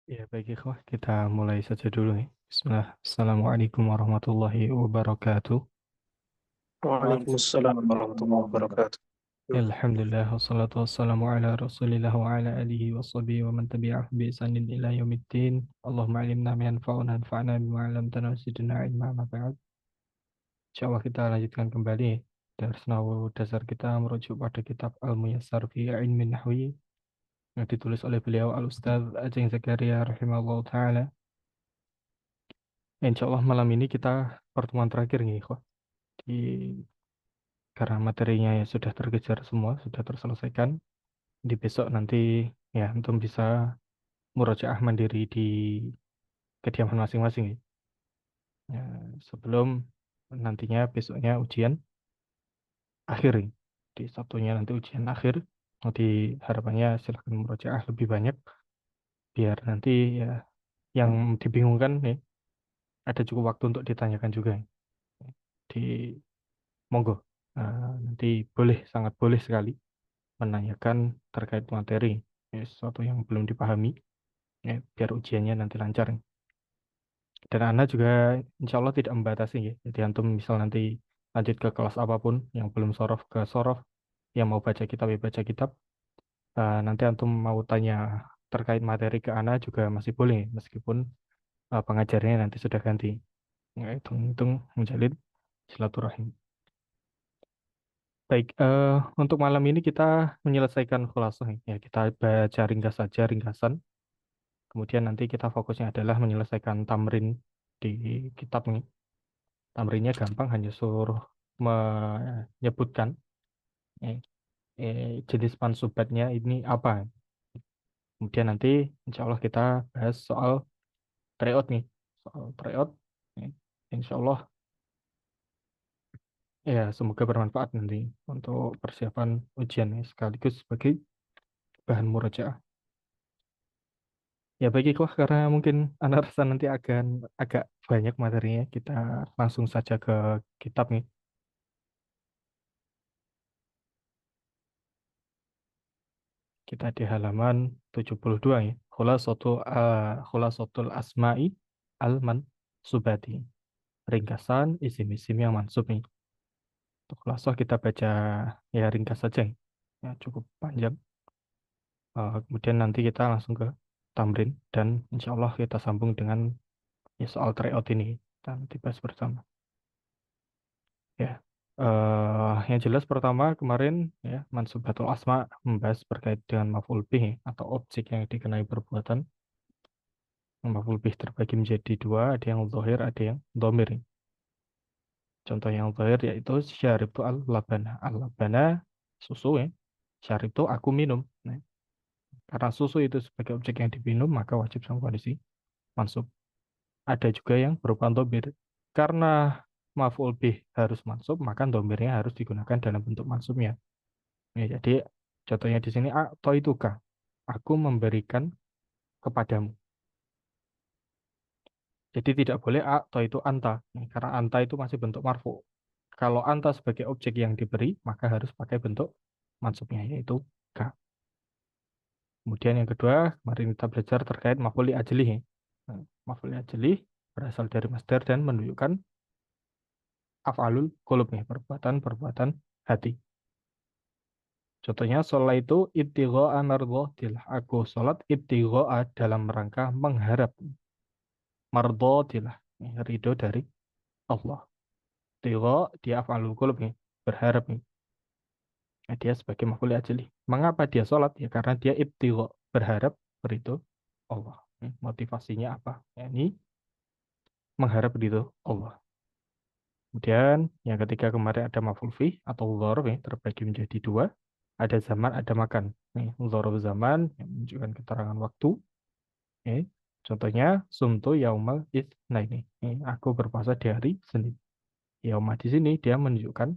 Ya, baik ikhwah, kita mulai saja dulu nih. Bismillah. Assalamualaikum warahmatullahi wabarakatuh. Waalaikumsalam warahmatullahi wabarakatuh. Alhamdulillah, wassalatu wassalamu ala rasulillah wa ala alihi wa sahbihi wa man tabi'ahu bi ihsanin ila yaumiddin. Allahumma alimna ma yanfa'una anfa'na bima 'allamtana wa zidna ilma ma ba'd. Insyaallah kita lanjutkan kembali dars nahwu dasar kita merujuk pada kitab Al-Muyassar fi Ilmi Nahwi yang ditulis oleh beliau Al-Ustaz Ajeng Zakaria rahimahullah taala. Insyaallah malam ini kita pertemuan terakhir nih, ikhwah. Di Karena materinya ya sudah terkejar semua, sudah terselesaikan. Di besok nanti ya antum bisa murojaah mandiri di kediaman masing-masing ya. Ya, sebelum nantinya besoknya ujian akhir ya. Di Sabtunya nanti ujian akhir. Nanti harapannya silahkan murojaah lebih banyak biar nanti ya yang dibingungkan nih ada cukup waktu untuk ditanyakan juga ya. Di monggo. Nanti boleh, sangat boleh sekali menanyakan terkait materi ya, sesuatu yang belum dipahami ya, biar ujiannya nanti lancar. Dan Anda juga insya Allah tidak membatasi ya. Jadi antum misal nanti lanjut ke kelas apapun yang belum sorof ke sorof, yang mau baca kitab ya baca kitab. Nanti antum mau tanya terkait materi ke Ana juga masih boleh meskipun pengajarnya nanti sudah ganti. Ya, hitung-hitung menjalin silaturahim. Baik, untuk malam ini kita menyelesaikan khulasah ya. Kita baca ringkas saja ringkasan. Kemudian nanti kita fokusnya adalah menyelesaikan tamrin di kitab nih. Tamrinnya gampang, hanya suruh menyebutkan eh, jenis mansubatnya ini apa. Kemudian nanti insya Allah kita bahas soal tryout nih. Soal tryout, eh, insya Allah ya semoga bermanfaat nanti untuk persiapan ujian nih, sekaligus sebagai bahan murojaah. Ya bagi ikhwah karena mungkin anak rasa nanti akan agak banyak materinya, kita langsung saja ke kitab nih. Kita di halaman 72 ya. Khulasatul asma'i al-mansubati. Ringkasan isim-isim yang mansub nih. Untuk khulasah kita baca ya ringkas saja. Ya, cukup panjang. Kemudian nanti kita langsung ke tamrin dan insya Allah kita sambung dengan ya, soal tryout ini. Kita nanti bahas bersama. Ya. Yang jelas pertama kemarin ya mansubatul asma membahas berkait dengan maf'ul bih atau objek yang dikenai perbuatan. Maf'ul bih terbagi menjadi dua, ada yang zahir, ada yang dhamir. Contoh yang zahir yaitu syaribtu al-labana. Al-labana susu ya. Syaribtu aku minum. Nah, karena susu itu sebagai objek yang diminum maka wajib sama kondisi mansub. Ada juga yang berupa dhamir. Karena maf'ul bih harus mansub maka dhamirnya harus digunakan dalam bentuk mansubnya. Ya, jadi contohnya di sini atau itu kah? Aku memberikan kepadamu. Jadi tidak boleh atau itu anta. Nah, karena anta itu masih bentuk marfu. Kalau anta sebagai objek yang diberi, maka harus pakai bentuk mansubnya, yaitu ka. Kemudian yang kedua, kemarin kita belajar terkait maf'ul ajlih. Nah, maf'ul ajlih berasal dari masdar dan menunjukkan af'alul qulub nih, perbuatan-perbuatan hati. Contohnya, sholat itu ibtigha'a mardhatillah. Aku sholat ibtigha'a dalam rangka mengharap mardhatillah. Ridho dari Allah. Ibtigha' dia af'alul qulub nih, berharap nih. Nah, dia sebagai maf'ul ajli. Mengapa dia sholat? Ya karena dia ibtigha, berharap ridho Allah. Motivasinya apa? Ya, ini mengharap ridho Allah. Kemudian yang ketiga kemarin ada maf'ul fih atau dzarf ya, terbagi menjadi dua. Ada zaman, ada makan. Nih, dzarf zaman yang menunjukkan keterangan waktu. Ya. Contohnya sumtu yaumal itsnaini. Aku berpuasa di hari Senin. Yaumah di sini dia menunjukkan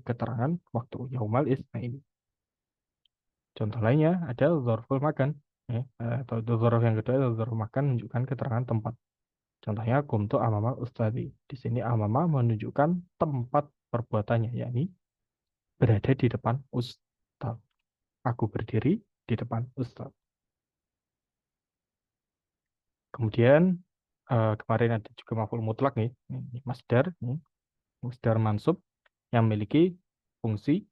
keterangan waktu yaumal itsnaini. Contoh lainnya ada dzarful makan. Atau dzarf yang kedua adalah dzarf makan menunjukkan keterangan tempat. Contohnya kumtu amama ustadi. Di sini amama menunjukkan tempat perbuatannya, yakni berada di depan ustad. Aku berdiri di depan ustad. Kemudian kemarin ada juga maf'ul mutlak nih, ini masdar, nih, masdar mansub yang memiliki fungsi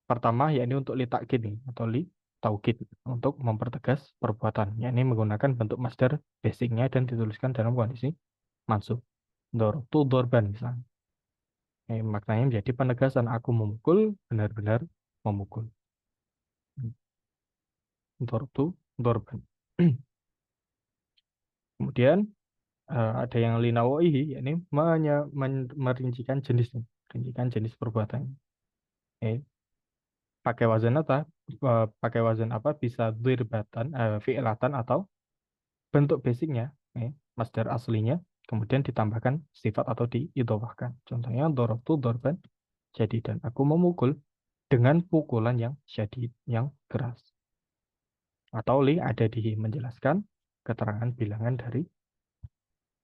pertama yakni untuk li takkid nih, atau li taukid untuk mempertegas perbuatan, yakni menggunakan bentuk masdar basicnya dan dituliskan dalam kondisi mansub. Dortu dorban misalnya. Maknanya menjadi penegasan aku memukul, benar-benar memukul. Dortu dorban. Kemudian ada yang linawaihi, yakni merincikan jenis, merincikan jenis perbuatan. Eh, pakai wazan apa? Pakai wazan apa? Bisa dirbatan, fi'latan atau bentuk basicnya, masdar aslinya, kemudian ditambahkan sifat atau diidhofahkan. Contohnya dorobtu dorban jadi dan aku memukul dengan pukulan yang syadid, yang keras. Atau li ada di menjelaskan keterangan bilangan dari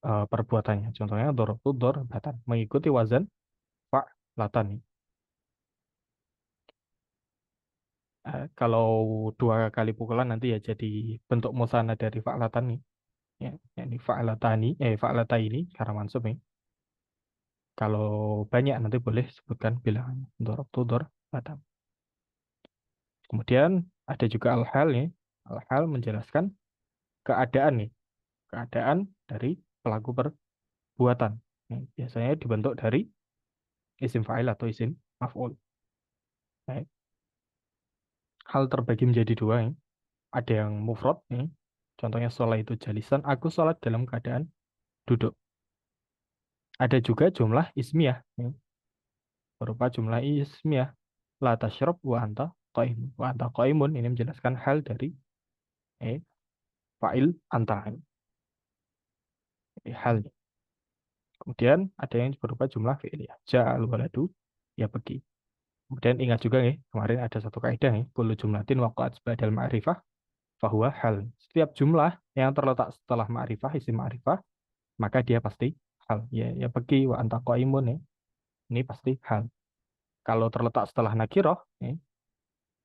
perbuatannya. Contohnya dorobtu dorbatan mengikuti wazan fa'latan. Kalau dua kali pukulan nanti ya jadi bentuk musanna dari fa'latan nih. Ya, ini fa'latani, fa'lata ini karena mansub nih. Kalau banyak nanti boleh sebutkan bilangannya. Dorobtu dorbatan. Kemudian ada juga al-hal nih. Al-hal menjelaskan keadaan nih. Keadaan dari pelaku perbuatan. Biasanya dibentuk dari isim fa'il atau isim maf'ul. Baik. Hal terbagi menjadi dua nih. Ada yang mufrad nih. Contohnya sholat itu jalisan. Aku sholat dalam keadaan duduk. Ada juga jumlah ismiyah nih. Berupa jumlah ismiyah. La tasyrab wa anta qaimun. Wa anta qaimun ini menjelaskan hal dari eh, fa'il anta. Halnya. Kemudian ada yang berupa jumlah fi'liyah. Ja'al waladu, ya pergi. Kemudian ingat juga nih, kemarin ada satu kaidah nih, kullu jumlatin waqa'at ba'dal ma'rifah fahuwa hal. Setiap jumlah yang terletak setelah ma'rifah, isim ma'rifah, maka dia pasti hal. Ya, ya pergi wa anta qaimun nih. Ini pasti hal. Kalau terletak setelah nakirah,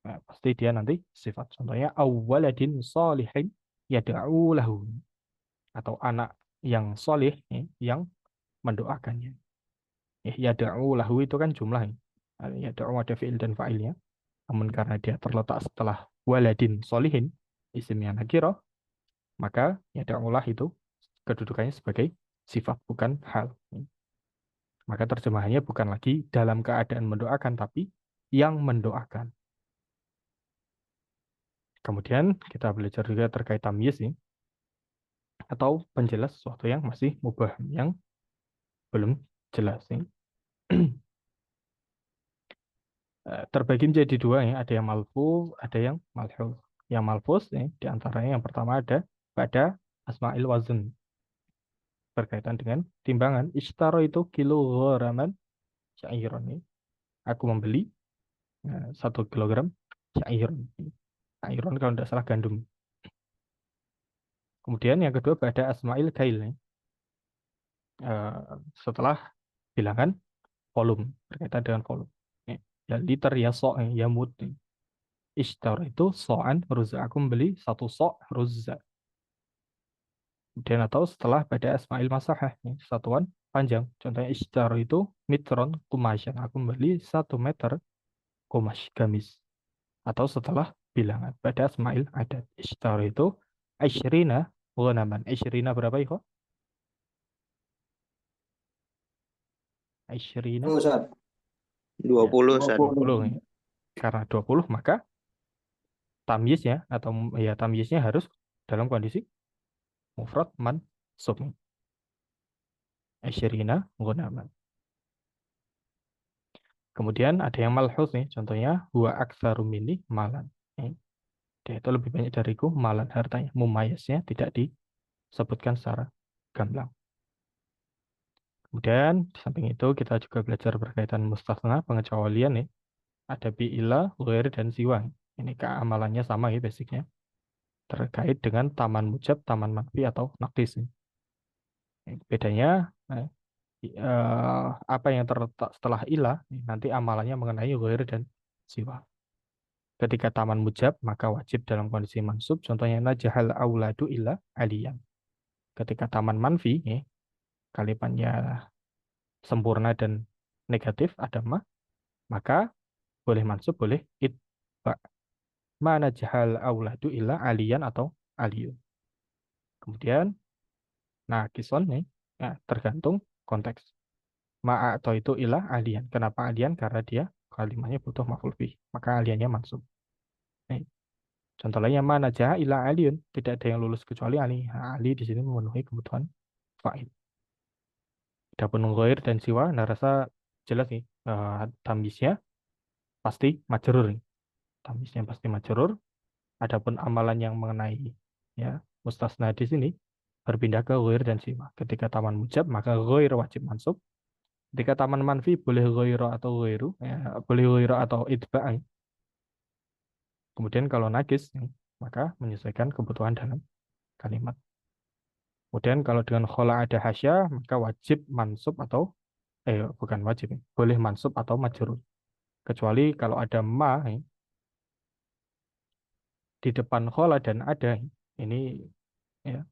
nah, pasti dia nanti sifat. Contohnya awwaladin solihin yad'u lahu, atau anak yang solih yang mendoakannya. Ya da'u lahu itu kan jumlah. Ya da'u ada fi'il dan fa'ilnya. Namun karena dia terletak setelah waladin solihin, isimnya nakirah, maka ya da'ulah itu kedudukannya sebagai sifat, bukan hal. Maka terjemahannya bukan lagi dalam keadaan mendoakan, tapi yang mendoakan. Kemudian kita belajar juga terkait tamyiz nih, atau penjelas sesuatu yang masih mubham, yang belum jelas nih. Terbagi menjadi dua ya, ada yang malfuz, ada yang malhuz. Yang malfuz diantaranya yang pertama ada pada asma'il wazn berkaitan dengan timbangan. Ishtaro itu kilograman syairon ini. Aku membeli 1 kilogram syairon. Syairon kalau tidak salah gandum. Kemudian yang kedua pada asma'il kail nih. Setelah bilangan volume berkaitan dengan volume. Ya liter ya so ya mud. Ishtaro itu so'an ruzza. Aku membeli 1 so' ruzza. Dan atau setelah pada Asma'il Masahah, satuan panjang. Contohnya Ishtar itu mitron kumasyan. Aku membeli 1 meter kumas gamis. Atau setelah bilangan pada Asma'il Adat. Ishtar itu Aishrina ghanaman. Aishrina berapa ya? Aishrina Ustaz, ya 20 Ustaz. 20 ya. Karena 20 maka tamyiznya atau ya tamyiznya harus dalam kondisi mufrad mansub. Aishrina ghanaman. Kemudian ada yang malhus nih, contohnya huwa aktsaru minni malan. Dia itu lebih banyak dariku malan hartanya. Mumayasnya tidak disebutkan secara gamblang. Kemudian di samping itu kita juga belajar berkaitan mustasna, pengecualian nih. Ada bi'ila, ghair, dan siwa. Ini keamalannya sama ya basicnya. Terkait dengan taman mujab, taman manfi, atau nakis. Bedanya apa yang terletak setelah ilah nanti amalannya mengenai ghair dan siwa. Ketika taman mujab, maka wajib dalam kondisi mansub. Contohnya najahal auladu illa aliyan. Ketika taman manfi, kalimatnya sempurna dan negatif, ada ma, maka boleh mansub, boleh itba. Mana jahal auladu illa aliyan atau aliyun. Kemudian, nah kison nih, ya, tergantung konteks. Ma atau itu ilah alian. Kenapa alian? Karena dia kalimatnya butuh maf'ul bih. Maka aliannya mansub. Nih, contoh lainnya mana jaa ilah aliun. Tidak ada yang lulus kecuali Ali. Nah, Ali di sini memenuhi kebutuhan fa'il. Adapun ghair dan siwa, nah rasa jelas nih. Tamisnya pasti majrur nih. Tamisnya pasti majrur. Adapun amalan yang mengenai ya mustasna di sini berpindah ke ghair dan siwa. Ketika taman mujab maka ghair wajib mansub. Ketika taman manfi boleh ghaira atau ghairu, ya, boleh ghaira atau itba. Kemudian kalau najis, maka menyesuaikan kebutuhan dalam kalimat. Kemudian kalau dengan khola ada hasya, maka wajib mansub atau bukan wajib, boleh mansub atau majrur. Kecuali kalau ada ma di depan khola dan ada, ini ya,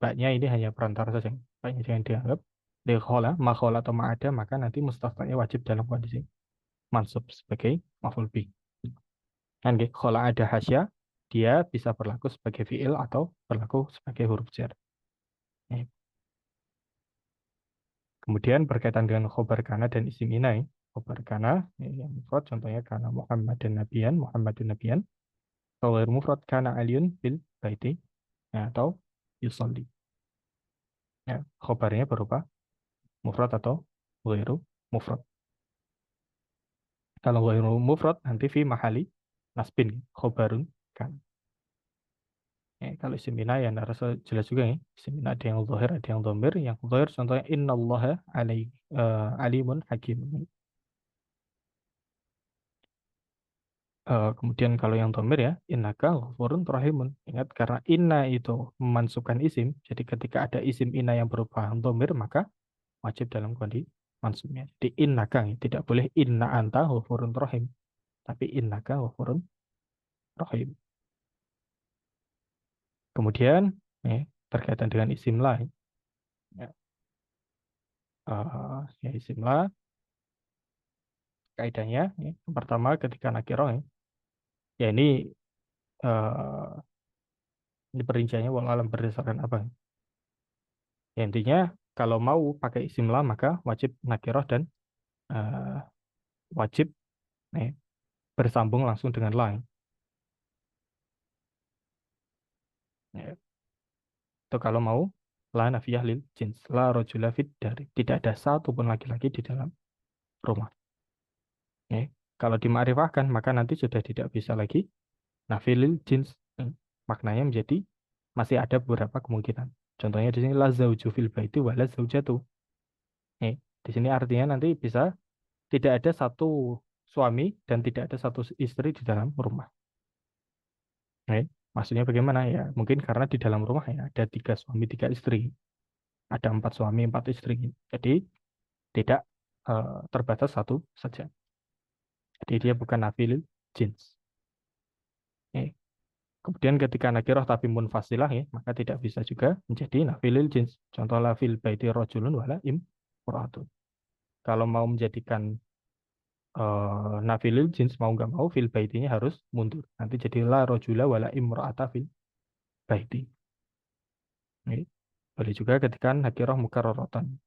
baknya ini hanya perantara saja. Baknya jangan dianggap di khola, ma khola atau ma ada, maka nanti mustafanya wajib dalam kondisi mansub sebagai maf'ul bih. Kan khola ada hasya, dia bisa berlaku sebagai fiil atau berlaku sebagai huruf jar. Ya. Kemudian berkaitan dengan khobar kana dan isim inai. Khobar kana yang mufrad contohnya kana Muhammad dan Nabian, Muhammadun Nabian. Kalau ghair mufrad kana Aliun bil baiti, ya, atau yusolli. Ya, khobarnya berupa mufrad atau ghairu mufrad. Kalau ghairu mufrad nanti fi mahali nasbin khobarun kan. Ya, kalau isim inai ya rasa jelas juga ya. Isim inai ada yang zahir, ada yang dhamir. Yang zahir contohnya innallaha alimun hakim. Kemudian kalau yang domir ya, innaka ghafurun rahimun. Ingat karena inna itu memansubkan isim, jadi ketika ada isim inna yang berupa domir, maka wajib dalam kondisi mansubnya. Jadi innaka, tidak boleh inna anta ghafurun rahim, tapi innaka ghafurun rahim. Kemudian berkaitan dengan isim lain, ya, ya isim la, kaidahnya yang pertama ketika nakirah ya ini eh, ini perinciannya walau alam berdasarkan apa? Ya, intinya kalau mau pakai isim la maka wajib nakirah dan eh, wajib eh, bersambung langsung dengan la. Ya, itu kalau mau la nafiyah lil jins, la rojula fid dari. Tidak ada satu pun laki-laki di dalam rumah. Ya, kalau dimakrifahkan maka nanti sudah tidak bisa lagi nafi lil jins. Maknanya menjadi masih ada beberapa kemungkinan. Contohnya di sini la zauju fil baiti wa la zaujatu. Di sini artinya nanti bisa tidak ada satu suami dan tidak ada satu istri di dalam rumah. Maksudnya bagaimana ya? Mungkin karena di dalam rumah ya ada tiga suami, tiga istri, ada empat suami, empat istri. Jadi tidak terbatas satu saja. Jadi dia bukan nafil jins. Eh, Kemudian ketika nakirah tapi munfasilah maka tidak bisa juga menjadi nafilil jins. Contoh lafil baiti rojulun wala imro'atun. Kalau mau menjadikan nafilil jins mau nggak mau fil baitinya harus mundur. Nanti jadi la rojula wala imro'ata fil baiti. Boleh juga ketika nakirah mukarraratan.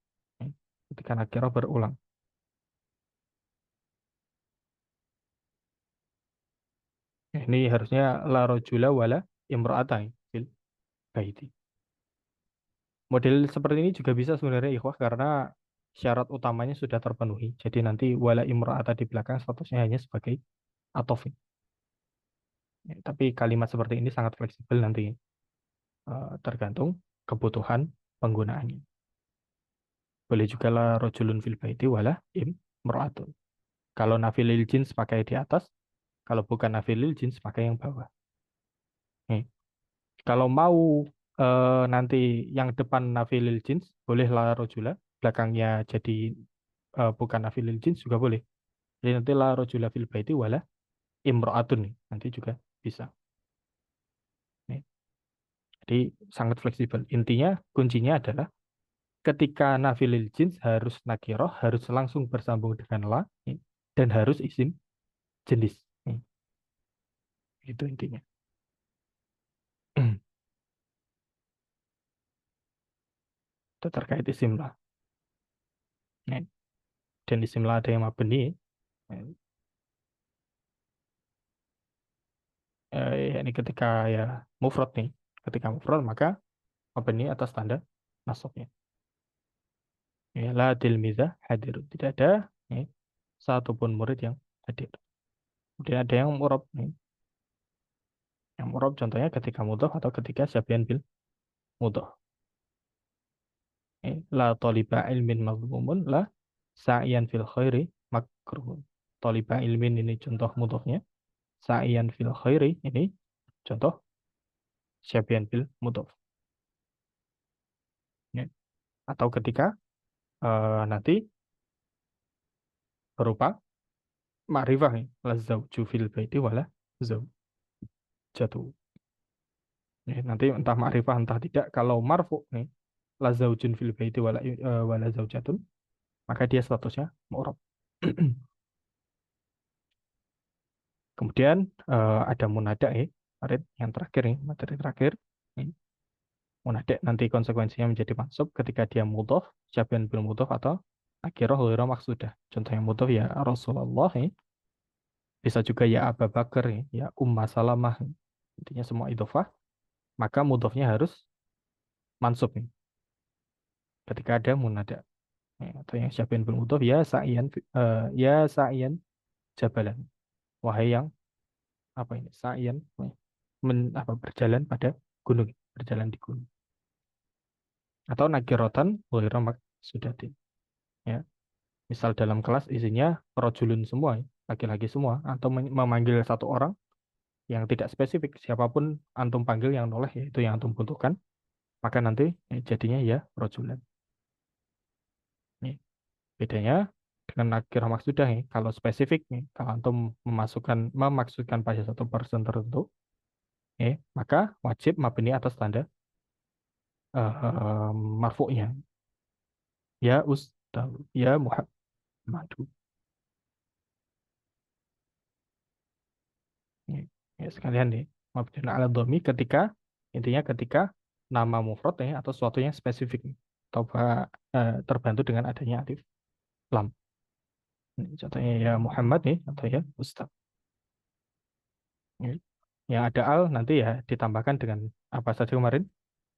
Ketika nakirah berulang. Ini harusnya la rojula wala imro'ata fil baiti. Model seperti ini juga bisa sebenarnya ikhwah karena syarat utamanya sudah terpenuhi. Jadi nanti wala imro'ata di belakang statusnya hanya sebagai atof. Tapi kalimat seperti ini sangat fleksibel nanti tergantung kebutuhan penggunaannya. Boleh juga la rojulun fil baiti wala imro'atun. Kalau nafilil jins pakai di atas, kalau bukan nafilil jins pakai yang bawah. Nih, kalau mau nanti yang depan nafilil jins, boleh la rojula, belakangnya jadi bukan nafilil jins juga boleh. Jadi nanti la rojula fil baiti wala imro'atun nih, nanti juga bisa. Nih. Jadi sangat fleksibel. Intinya kuncinya adalah ketika nafilil jins harus nakiroh, harus langsung bersambung dengan la, nih, dan harus isim jenis. Nih. Itu intinya. Itu terkait isim la. Nih. Dan isim la ada yang mabni. Ini ketika ya mufrad nih. Ketika mufrad maka mabni atas tanda nasabnya. Ya, la tilmizah hadir. Tidak ada ya, satupun murid yang hadir. Kemudian ada yang murab nih. Yang murab contohnya ketika mudhof atau ketika syabihan bil mudhof. La toliba ilmin mazmumun la sa'iyan fil khairi makruhun. Toliba ilmin ini contoh mudhofnya. Sa'iyan fil khairi ini contoh syabihan bil mudhof. Ya. Atau ketika nanti berupa ma'rifah nih. La zauju fil baiti wala zaujatu. Ya, nanti entah ma'rifah entah tidak. Kalau marfu nih la zaujun fil baiti wala zaujatun, maka dia statusnya mu'rab. Kemudian ada munada Farid, yang terakhir nih, materi terakhir. Nih, munada nanti konsekuensinya menjadi mansub ketika dia mudhof, syabihan bil mudhof atau akhirah ghairu maksudah. Contoh yang mudhof ya Rasulullah, bisa juga ya Abu Bakar, ya Umma Salamah. Intinya semua idhofah, maka mudhofnya harus mansub nih, ketika ada munada. Atau yang syabihan bil mudhof ya sa'iyan jabalan. Wahai yang apa ini? Sa'iyan berjalan pada gunung, berjalan di gunung. Atau nakirotan ghairu maksudatin. Ya. Misal dalam kelas isinya rojulun semua, ya, laki-laki semua, atau memanggil satu orang yang tidak spesifik, siapapun antum panggil yang noleh, yaitu yang antum butuhkan, maka nanti jadinya ya rojulan. Ini bedanya dengan nakirah maksudah nih. Kalau spesifik nih, kalau antum memaksudkan pada satu person tertentu, maka wajib mabni atas tanda marfu'nya. Ya Ustaz, ya Muhammadu. Ini, ya sekalian nih, mabni ala dhammi ketika intinya ketika nama mufrad atau sesuatu yang spesifik nih, atau terbantu dengan adanya alif lam. Ini contohnya ya Muhammad nih atau ya Ustaz. Ini, yang ada al nanti ya ditambahkan dengan apa saja kemarin?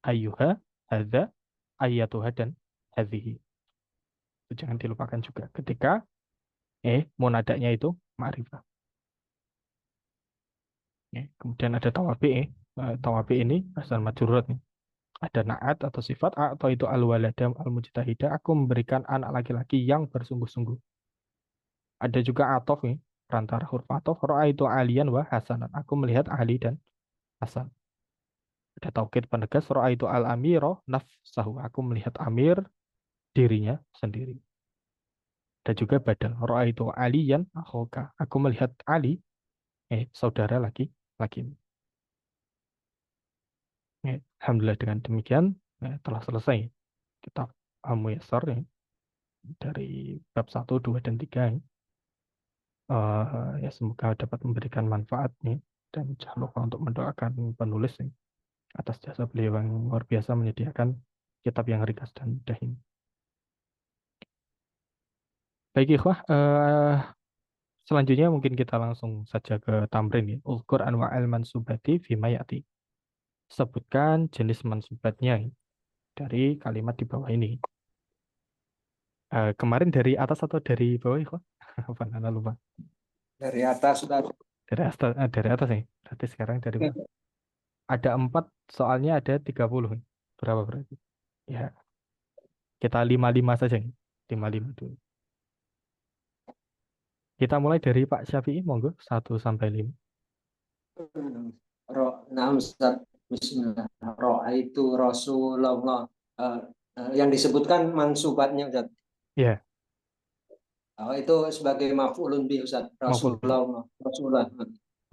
Ayyuha, hadza, ayyatuha dan hadhihi. Itu jangan dilupakan juga ketika munadanya itu ma'rifah. Kemudian ada tawabi. Tawabi ini asal majrur nih. Ada naat atau sifat atau itu al-walada al-mujtahidah, aku memberikan anak laki-laki yang bersungguh-sungguh. Ada juga atof nih, perantara huruf atof, itu alian wa hasanan, aku melihat Ali dan Hasan. Ada taukid penegas, itu al-amiro nafsahu, aku melihat Amir dirinya sendiri. Ada juga badal, itu aliyan akhoka, aku melihat Ali saudara laki. Alhamdulillah dengan demikian telah selesai kitab Al-Muyassar dari bab 1, 2, dan 3. Ya semoga dapat memberikan manfaat dan jangan lupa untuk mendoakan penulis atas jasa beliau yang luar biasa menyediakan kitab yang ringkas dan mudah ini. Baik ikhwah, selanjutnya mungkin kita langsung saja ke tamrin ya. Uzkur anwa'al mansubati fima ya'ti. Sebutkan jenis mansubatnya dari kalimat di bawah ini. Kemarin dari atas atau dari bawah ikhwah? Apa Nana lupa? Dari atas sudah. Dari atas nih. Berarti sekarang dari bawah. Ada 4, soalnya ada 30. Berapa berarti? Ya, kita 55 saja nih. 55 dulu. Kita mulai dari Pak Syafi'i, monggo 1 sampai 5. Nah, Ustaz, Bismillah. Itu Rasulullah. Yang disebutkan mansubatnya, Ustaz. Ya, Oh, itu sebagai maf'ulun bih Ustaz. Maf'ul bih. Rasulullah.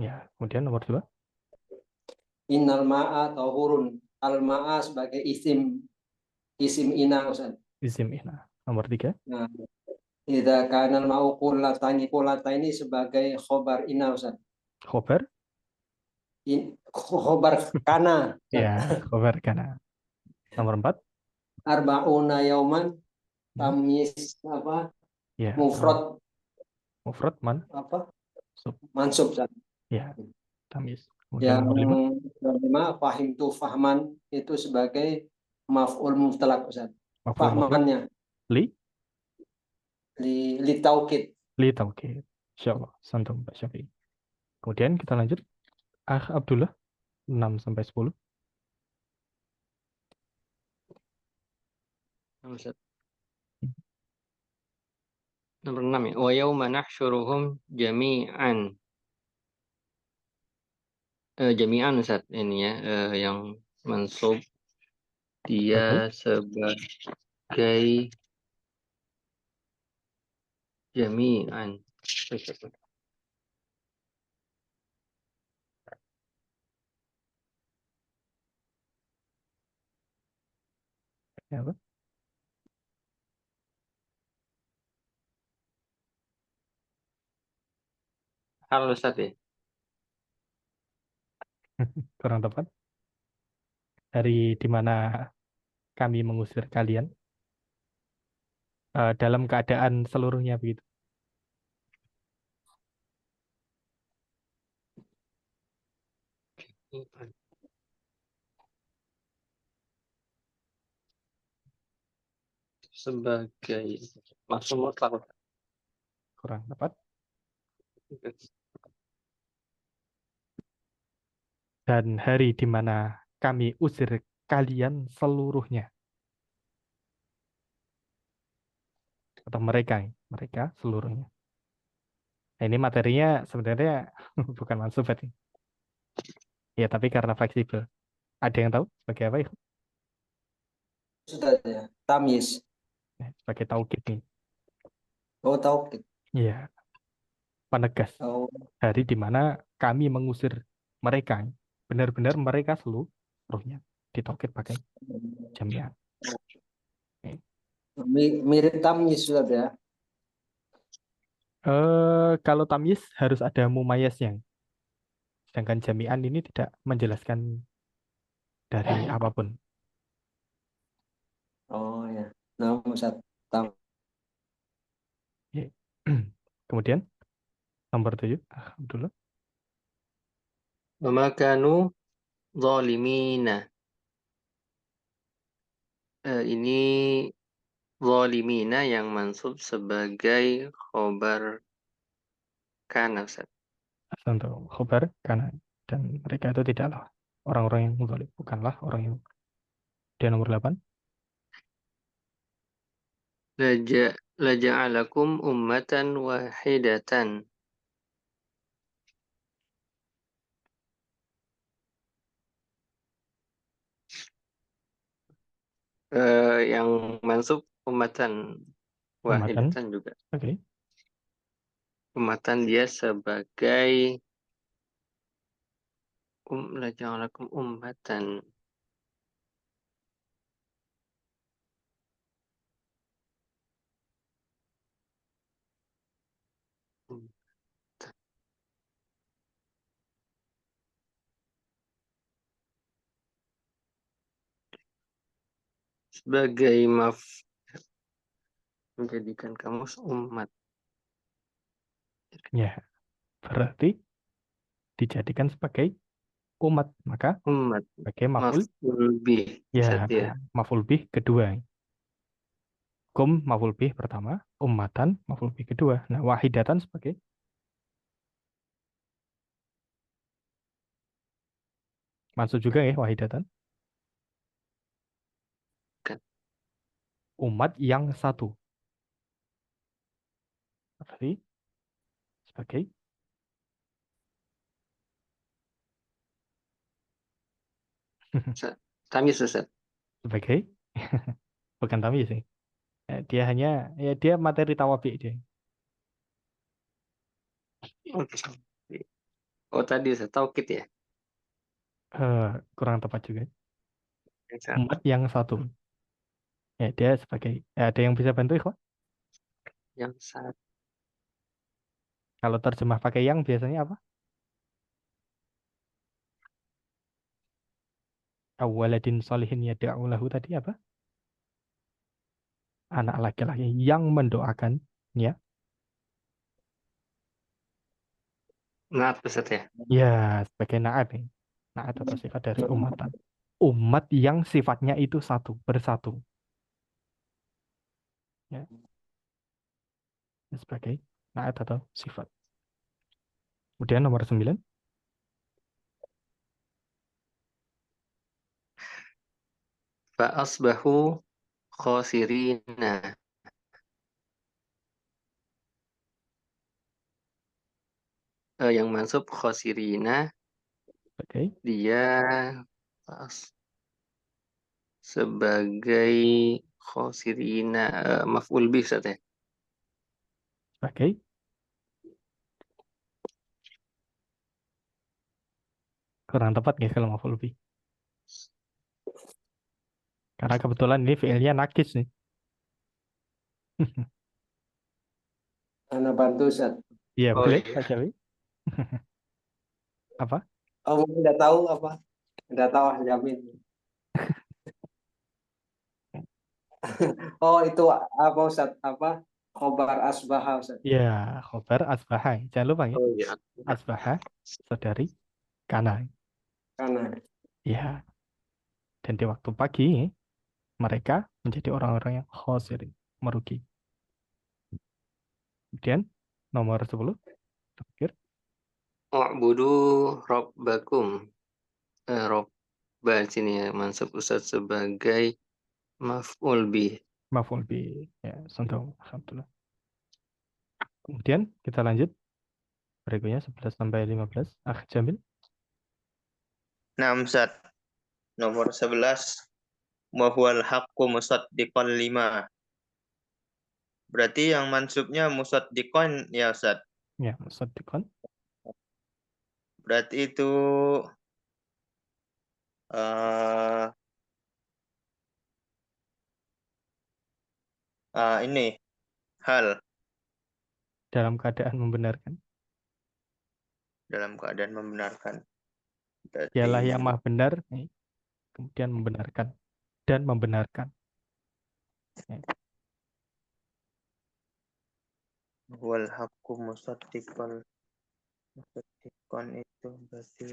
Ya, kemudian nomor 2, Innal ma'a tahurun. Al ma'a sebagai isim ina Ustaz. isim ihna. Nomor 3, Nah, idza kana al ma'u qullataini sebagai khobar ina Ustaz. khobar. Khobar kana Ustaz. Ya, khobar kana. Nomor 4, Arba'una yauman hmm, tamis apa? ya, Mufrad mufrad apa? sub. Mansub Ustaz. Ya, tamis. Kemudian Yang nomor 5, kelima fahim tu fahman itu sebagai maf'ul mutlak Ustaz. maf'ul mutlak Fahmannya li li taukid. li taukid. Insyaallah, santum Pak Syafi'i. Kemudian kita lanjut. Abdullah 6 sampai 10. Ustaz. Nomor 6 ya. Wa yauma nahsyuruhum jami'an. Jami'an Ustaz ini ya, yang mansub dia Sebagai sebagai jami'an. apa? Hal Ustaz ya. Kurang tepat. Dari di mana kami mengusir kalian dalam keadaan seluruhnya begitu. Sebagai maksud mutlak. Kurang tepat. Dan hari di mana kami usir kalian seluruhnya. Atau mereka seluruhnya. Nah, ini materinya sebenarnya bukan mansub ini. Ya, tapi karena fleksibel. Ada yang tahu sebagai apa ya? Ustaz ya. Tamyiz. Sebagai taukid nih. Oh, taukid. Iya, penegas. Oh, Hari di mana kami mengusir mereka. Benar-benar mereka seluruhnya. Ditaukid pakai jamiah. Oke. mirip tamyiz Ustaz ya. Kalau tamyiz harus ada mumayasnya. Sedangkan jami'an ini tidak menjelaskan dari apapun. Oh ya. Nah, Ustaz. Tam. Oke. Kemudian nomor 7. Dulu. Wa ma kanu zalimina. Ini zalimina yang mansub sebagai khobar kana Ustaz. Untuk khobar karena dan mereka itu tidaklah orang-orang yang zalim, bukanlah orang yang. Dia nomor 8. Laja'alakum ummatan wahidatan. Yang mansub ummatan Umatan. wahidatan juga. Oke. Ummatan dia sebagai laja'alakum ummatan. Sebagai menjadikan kamu umat. Ya, berarti dijadikan sebagai umat, maka Umat. sebagai maf'ul. Maf'ul bih. Ya, Setia. maf'ul bih kedua. Kum maf'ul bih pertama, ummatan maf'ul bih kedua. Nah, wahidatan sebagai maksud juga ya wahidatan, Kan. umat yang satu. Berarti sebagai Tamis Ustaz. sebagai bukan tamyiz sih. Dia hanya ya dia materi tawabi dia. Oh tadi saya taukid ya. Kurang tepat juga. Yang satu. Umat yang satu. Ya, dia sebagai, ada yang bisa bantu ikhwan? Yang satu. Kalau terjemah pakai yang biasanya apa? Awaladin solihin yada'u lahu tadi apa? Anak laki-laki yang mendoakan, ya. Naat Ustaz ya. Ya, sebagai naat nih. Naat atau sifat dari umatan. Umat yang sifatnya itu satu, bersatu. Ya, sebagai naat atau sifat. Kemudian nomor 9. Fa'asbahu khosirina. Yang mansub khosirina Sebagai, dia sebagai khosirina maf'ul bih Ustaz ya. sebagai, kurang tepat nggak kalau maf'ul bih? Karena kebetulan ini fiilnya nakis nih. Anda bantu Ustaz. Iya, Oh boleh, iya. Pak Syawi. Apa? Oh, mungkin udah tahu apa? Udah tahu jamin. Oh, itu apa Ustaz? Apa? Khobar asbaha Ustaz. Ya, khobar asbaha. Jangan lupa ya. Oh iya. Asbaha, saudari, kana. Karena Ya, dan di waktu pagi, mereka menjadi orang-orang yang khosirin, merugi. Kemudian, nomor 10, terakhir. U'budu rabbakum. Robba sini ya mansub Ustaz sebagai maf'ul bih. Maf'ul bi. Ya, sungguh. Alhamdulillah. Kemudian, kita lanjut. Berikutnya, 11 sampai 15. Jamil. Nah, Ustaz, nomor 11. Wa huwal haqqu musaddiqan lima. Berarti yang mansubnya musaddiqan ya, Ustaz. Ya, musaddiqan. Berarti itu ini hal Dalam keadaan membenarkan. dalam keadaan membenarkan. Dialah yang Berarti maha benar, kemudian membenarkan. Dan membenarkan. Ya. wal haqqu musaddiqan itu berarti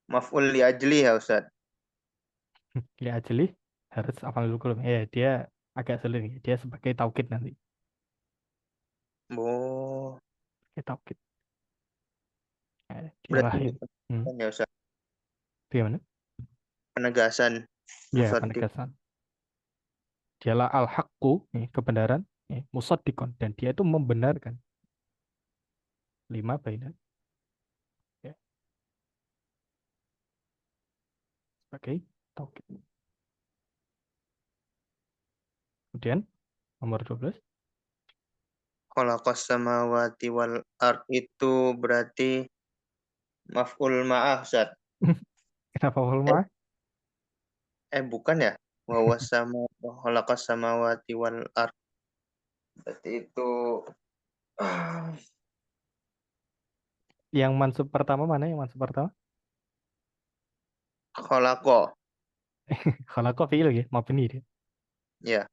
maf'ul li ajli ya, Ustaz. Lihat ajli, harus hafal dulu kolom. Ya, dia agak sulit nih. Dia sebagai taukid nanti. Oh, Sebagai taukid. Dia berarti lahir. ya, Ustaz. Gimana? Penegasan Ya, musaddiq. penegasan. Dialah al-haqqu, kebenaran, musaddiqon, dan dia itu membenarkan. 5 baina. Ya, sebagai taukid. Kemudian nomor 12. Khalaqas samawati wal ard itu berarti maf'ul ma'ah, Ustaz. Kenapa ulama? Bukan ya? Wa wasama khalaqas samawati wal ard. Berarti itu Yang mansub pertama mana yang mansub pertama? khalaqa. Kalau kok fiil ya, mabni dia. Ya.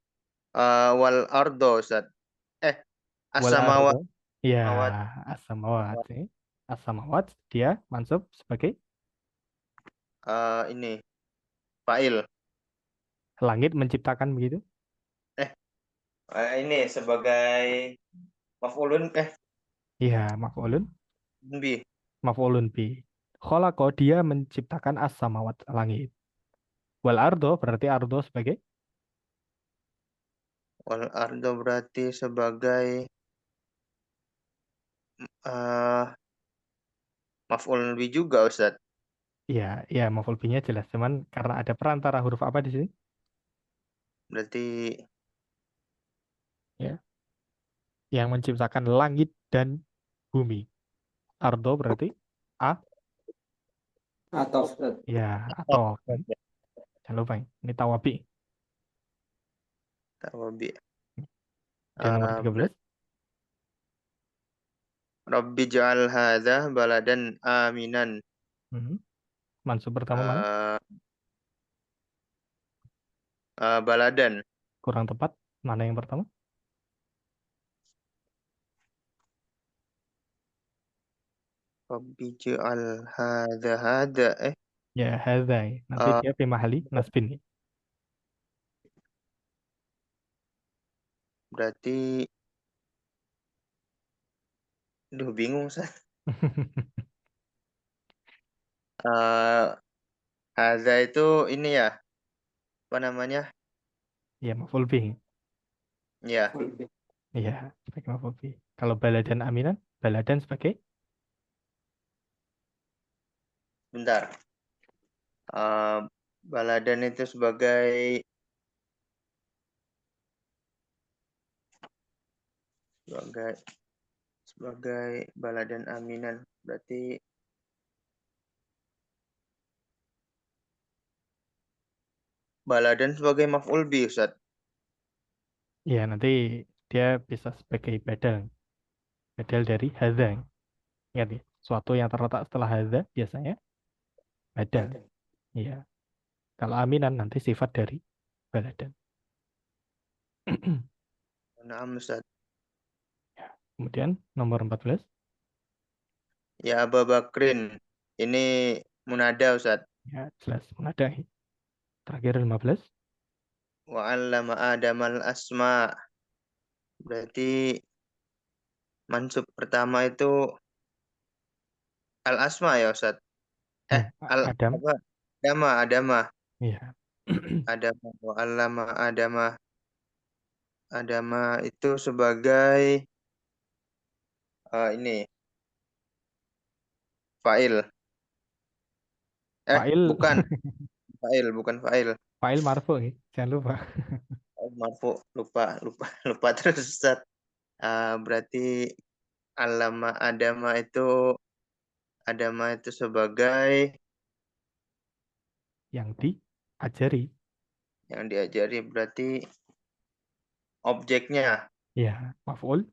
Wal ardo, Ustaz. Wal As-samawati ardo. Ya, as-samawat. As-samawat dia mansub sebagai ini fa'il. langit menciptakan begitu. Ini sebagai maf'ulun Iya, maf'ulun. bi. Maf'ulun bi. Khalaqa dia menciptakan as-samawat langit. Wal ardo berarti ardo sebagai Wal ardo berarti sebagai maf'ul bi juga, Ustaz. iya, iya maf'ul binya jelas. Cuman karena ada perantara huruf apa di sini? Berarti ya, yang menciptakan langit dan bumi. Ardo berarti A, atau ya, atau jangan lupa ini tawabi. Tawabi. Dan nomor 13, Rabbi ja'al hadza baladan aminan. mansub pertama mana? Baladan. Kurang tepat. Mana yang pertama? Rabbi ja'al hadza. Ya, hadza. Nanti Eh, dia fi mahali nasbin. berarti bingung saya. Hadza itu ini ya, apa namanya? Ya, maf'ul bih. Ya, Iya, sebagai maf'ul bih. Kalau baladan aminan, baladan sebagai bentar. Baladan itu sebagai baladan aminan. Berarti baladan sebagai maf'ul bih, Ustaz. ya nanti dia bisa sebagai badal. Badal dari hadza. Ingat ya, suatu yang terletak setelah hadza biasanya badal. Iya. Kalau aminan nanti sifat dari baladan. Naam, Ustaz. Ya. Kemudian nomor 14. Ya Abu Bakrin. Ini munada, Ustaz. Ya, jelas munada. Terakhir 15. Wa 'allama Adamal asma. Berarti mansub pertama itu al asma ya, Ustaz. Adam. Apa? Adama. Iya. Adama wa 'allama Adama itu sebagai ini fa'il. Fa'il. Bukan bukan fa'il. Fa'il marfu ya. Jangan lupa. Marfu, lupa terus, Ustaz. Berarti Adama itu sebagai Yang diajari. yang diajari, berarti objeknya. Ya, maf'ul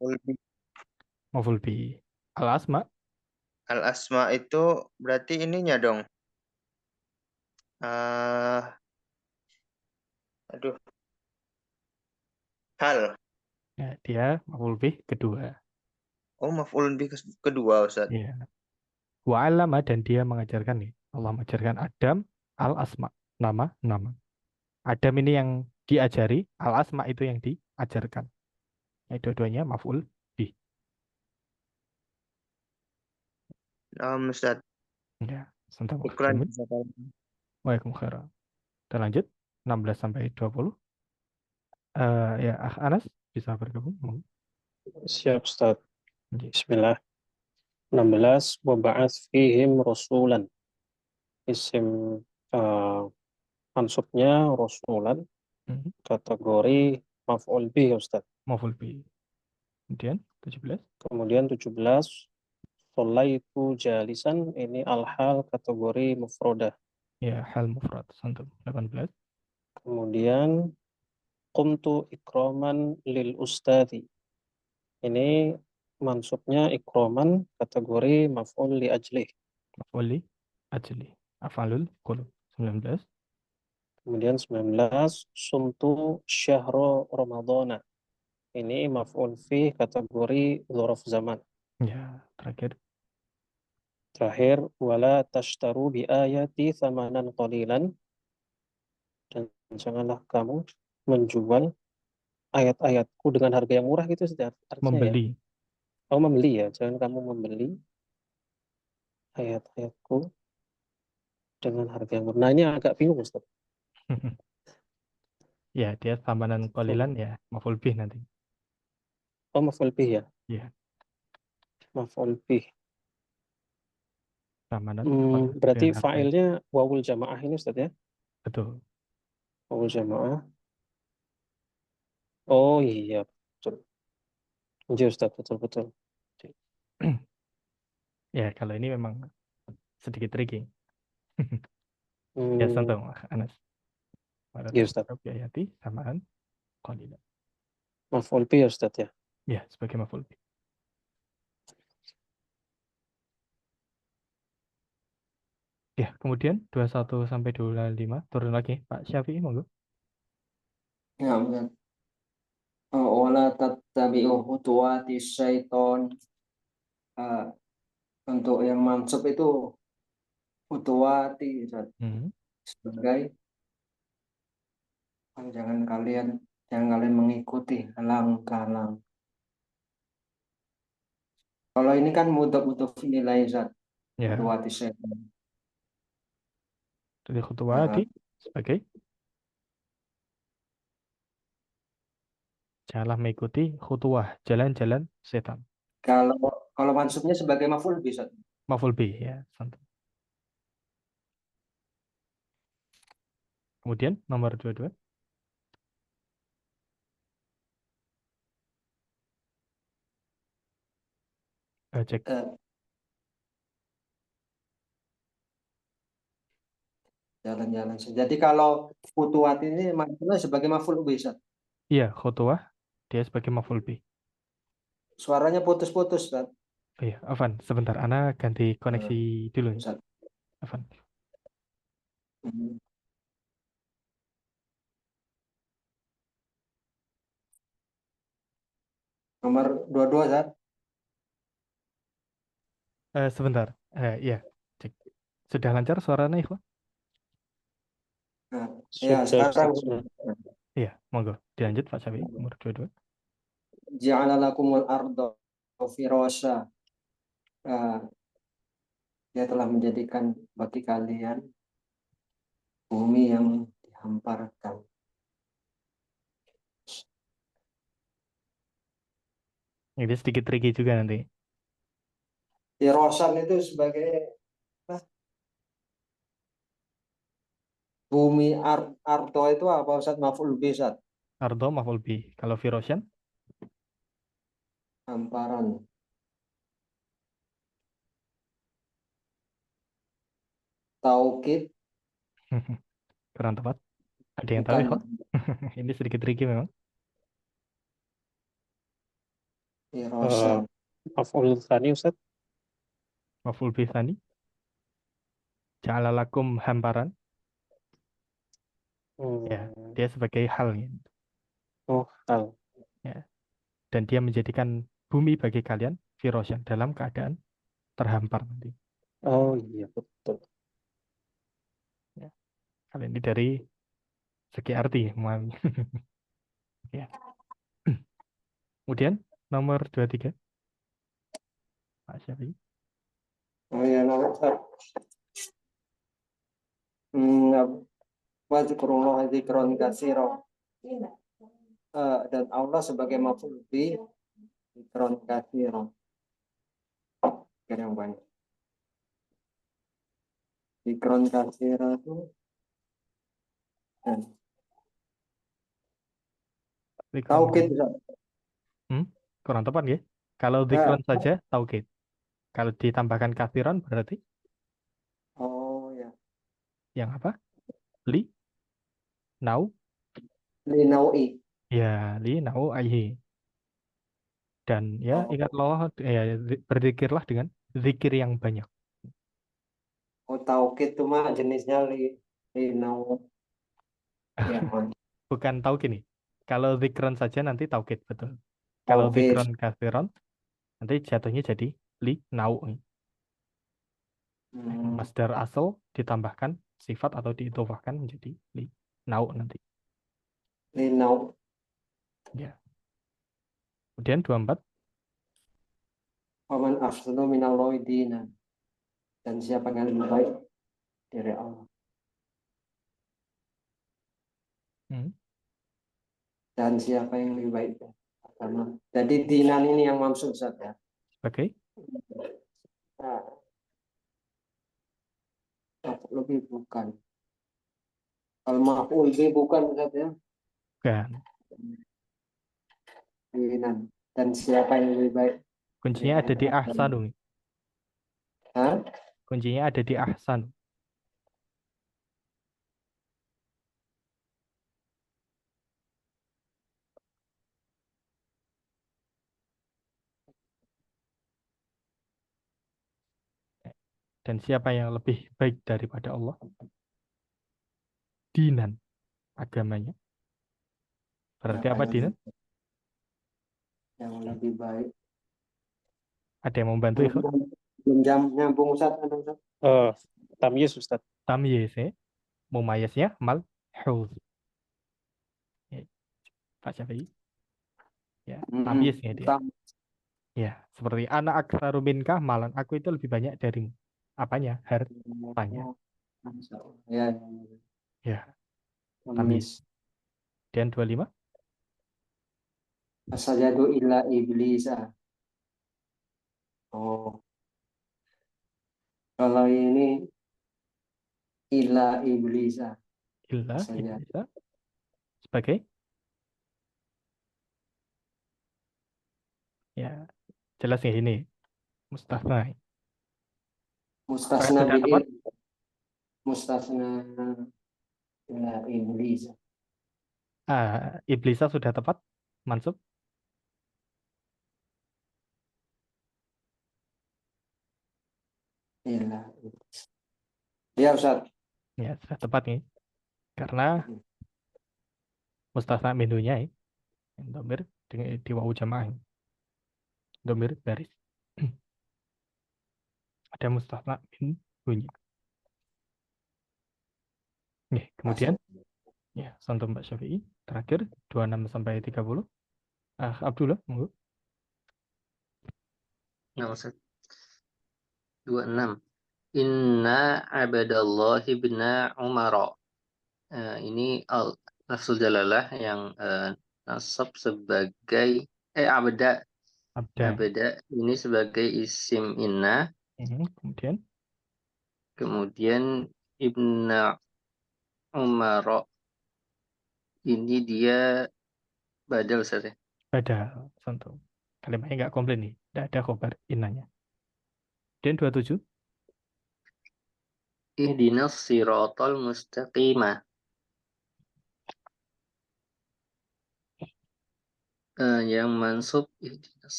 bi. Al-asma. Al asma itu berarti ininya dong. Aduh, hal. Ya, dia maf'ul bih kedua. Oh, maf'ulun bih kedua, Ustaz. Ya. Wa 'allama dan dia mengajarkan nih. Allah mengajarkan Adam al-asma. Nama. Adam ini yang diajari, al-asma itu yang diajarkan. Ya, dua-duanya maf'ul bih. Ustaz. Ya, sebentar. Iklan. Waalaikumsalam. Kita lanjut 16 sampai 20. Ya, Anas bisa bergabung. Siap, Ustaz. Oke. Bismillah. 16. Waba'ath fihim rasulan. Isim mansubnya rasulan. Kategori maf'ul bih, Ustaz. Maf'ul bih. Kemudian 17. Kemudian 17. Sholaitu jalisan. Ini al-hal kategori mufrodah. Ya, hal mufrad. Santum. 18. Kemudian qumtu ikraman lil ustadi. Ini mansubnya ikroman kategori maf'ul li ajlih. Maf'ul li ajli. Af'alul qulub. 19. Kemudian 19 sumtu syahro ramadhana. Ini maf'ul fi kategori dzaraf zaman. Ya, terakhir. Terakhir wala tashtaru bi ayati thamanan qalilan. Dan janganlah kamu menjual ayat-ayatku dengan harga yang murah gitu artinya Membeli. ya. Oh, membeli ya. Jangan kamu membeli ayat-ayatku dengan harga yang murah. Nah, ini agak bingung, Ustaz. Ya, dia tamanan qalilan ya, maf'ul bih nanti. Oh, maf'ul bih ya. Ya, Maf'ul bih. tamanan. Berarti dengan harga. fa'ilnya wawul jamaah ini, Ustaz ya. Betul. Wawul jamaah. Oh iya, betul. Iya Ustaz, betul-betul. Ya, kalau ini memang sedikit tricky. Ya, Hmm, santai, Anas. iya Ustaz. Biayati samaan qalila. Maf'ul bi ya Ustaz ya. Ya, sebagai maf'ul bih. Ya, kemudian 21 sampai 25 turun lagi Pak Syafi'i, monggo. Ya, benar. Wala tattabi'u khutuwati syaiton. Eh, untuk yang mansub itu khutuwati Ustaz. Hmm. Sebagai jangan kalian mengikuti langkah-langkah. Kalau ini kan mudhof nilai Ustaz. Ya, Khutuwati syaiton. dari khutuwati sebagai janganlah mengikuti khutuwah, jalan-jalan setan. Kalau kalau mansubnya sebagai maf'ul bisa. Maf'ul bih ya, santai. Kemudian nomor 22. Cek. Eh, jalan-jalan. Jadi kalau khutuwat ini maksudnya sebagai maf'ul bisa. Iya, khutuwah dia sebagai maf'ul bih. Suaranya putus-putus Ustaz. Oh iya, Afan, sebentar. Ana ganti koneksi dulu nih. Ustaz. Afan. Hmm. Nomor 22 Ustaz. Sebentar. Iya, cek. Sudah lancar suaranya, Ikhwan? Nah, ya Sudah sekarang Ustaz. Iya, monggo. Dilanjut Pak Syafi'i, nomor 22. ja'ala lakumul arda firasya. Eh, Dia telah menjadikan bagi kalian bumi yang dihamparkan. Ini sedikit tricky juga nanti. Firasyan itu sebagai apa? Bumi ardo itu apa Ustaz? Maf'ul bih Ustaz. Ardo maf'ul bih. Kalau firosyan, Hamparan. Taukid kurang tepat. Ada yang tahu, bukan Ikhwan? Ini sedikit tricky memang. firasyan. Maf'ul tsani Ustaz. Maf'ul bih tani. Ja'ala lakum hamparan. Ya, Hmm. dia sebagai hal gitu. Oh, hal. Ya. Dan dia menjadikan bumi bagi kalian firosyan dalam keadaan terhampar nanti. Oh iya betul. Ya. Kali ini dari segi arti, memahami. Ya. Kemudian nomor 23. Pak Syafi'i. Oh ya, nomor Ustaz. Wadzkurullah dzikron katsira. Dan Allah sebagai maf'ul bih dzikron katsira. Yang banyak. Dzikron katsira itu dan Zikron taukid kan. Ustaz. Kurang tepat ya. Kalau Ya. zikron saja taukid. Kalau ditambahkan kathiron berarti Oh ya. yang apa? Li, nau, Linaui. ya li, nau, aihi. Dan ya Oh, ingatlah, ya, berzikirlah dengan zikir yang banyak. taukid itu mah jenisnya linau. Ya, Bukan taukid nih. Kalau zikron saja nanti taukid, betul. Kalau taukid. zikron kathiron nanti jatuhnya jadi li, nau. Masdar asal ditambahkan sifat atau diidhofahkan menjadi li, nau nanti. Linau. Ya. Kemudian 24. Waman afsadu minallahi dinan. Dan siapa yang lebih baik dari Allah. Dan siapa yang lebih baik dari agama. Jadi dinan ini yang maksud Ustaz ya. Oke. Nah, lebih bukan. Al-maf'ul bih bukan Ustaz ya. Bukan. Dinan. Dan siapa yang lebih baik? Kuncinya ada di ahsanu. Hah? Kuncinya ada di ahsan. Dan siapa yang lebih baik daripada Allah? Dinan, agamanya. Berarti Siapa apa yang dinan? lebih baik? Ada yang mau membantu Ikhwan? Belum nyambung Ustaz. Ustaz. Tamyiz Ustaz. Tamyiz, mumayasnya malhuz. Ya, Pak Syafi'i. Ya, tamyiznya dia. Ya, seperti anak aktsaru minka malan. Aku itu lebih banyak dari apanya? Hartanya. Ya, Ya, tamyiz. tamyiz. Dan 25. Asajadu illa iblisa. Oh, kalau ini illa iblisa Illa saja. iblisa. Sebagai ya jelas ya ini mustasna. Mustasna Sudah bihi tepat? mustasna illa iblisa. Iblisa sudah tepat? Mansub? Illa iblisa. Ya Ustaz. Ya, sudah tepat nih. Karena mustasna minhunya domir di wawu jamaah. Domir baris. Ada mustasna minhunya. Nih, kemudian ya, contoh Mbak Syafi'i terakhir 26 sampai 30. Abdullah, monggo. Nah, Ustaz. 26. Inna abadallahi bina umara. Ini lafzul jalalah yang nasab sebagai abda. Abda. Abda ini sebagai isim inna. Kemudian Kemudian ibna umara ini dia badal, Ustaz, ya. ada contoh. Kalimatnya nggak komplain nih. Tidak ada khobar innanya. Dan 27. Ihdinas siratal mustaqimah. Yang mansub ihdinas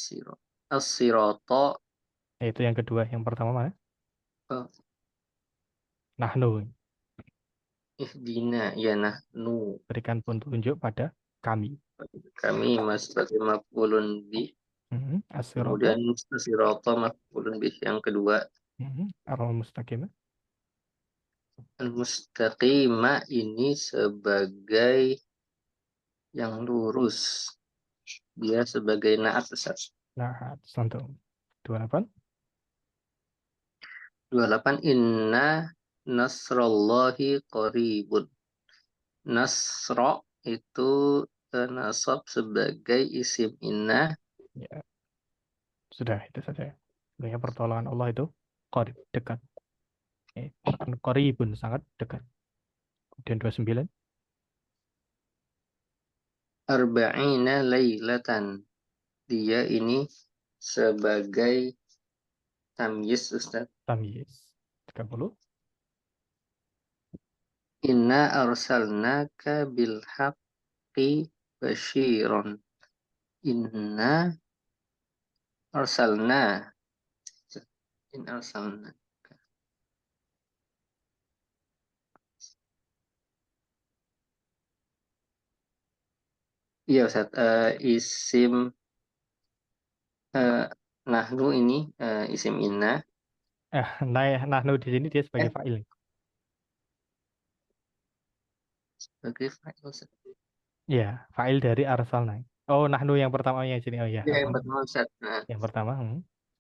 as-sirata. Yaitu yang kedua. Yang pertama mana? Oh, Nahnu. ihdina ya nahnu. Berikan petunjuk pada kami. Kami sebagai maf'ulun bih. As-sirata. Kemudian as-sirata maf'ulun bih yang kedua. Al-mustaqimah. Al-mustaqimah ini sebagai yang lurus. Dia sebagai naat, Ustaz. Nah, contoh. 28. 28. Inna nasrallahi qaribun. Nasra itu nasab sebagai isim inna. Ya, sudah itu saja. Sebenarnya pertolongan Allah itu qarib, dekat. Qaribun, sangat dekat. Kemudian 29. Arba'ina laylatan. Dia ini sebagai tamyiz, Ustaz. Tamyiz. 30. Inna arsalnaka bil haqqi basyiron. Inna arsalna. In arsalna. Iya, Ustaz. Isim nahnu ini isim inna. Nahnu di sini dia sebagai Eh, fa'il. sebagai fa'il, Ustaz. Ya, fa'il dari arsalna. Oh, nahnu yang pertama yang sini. Oh ya, Ya, yang apa? pertama, Ustaz. Nah, Yang pertama,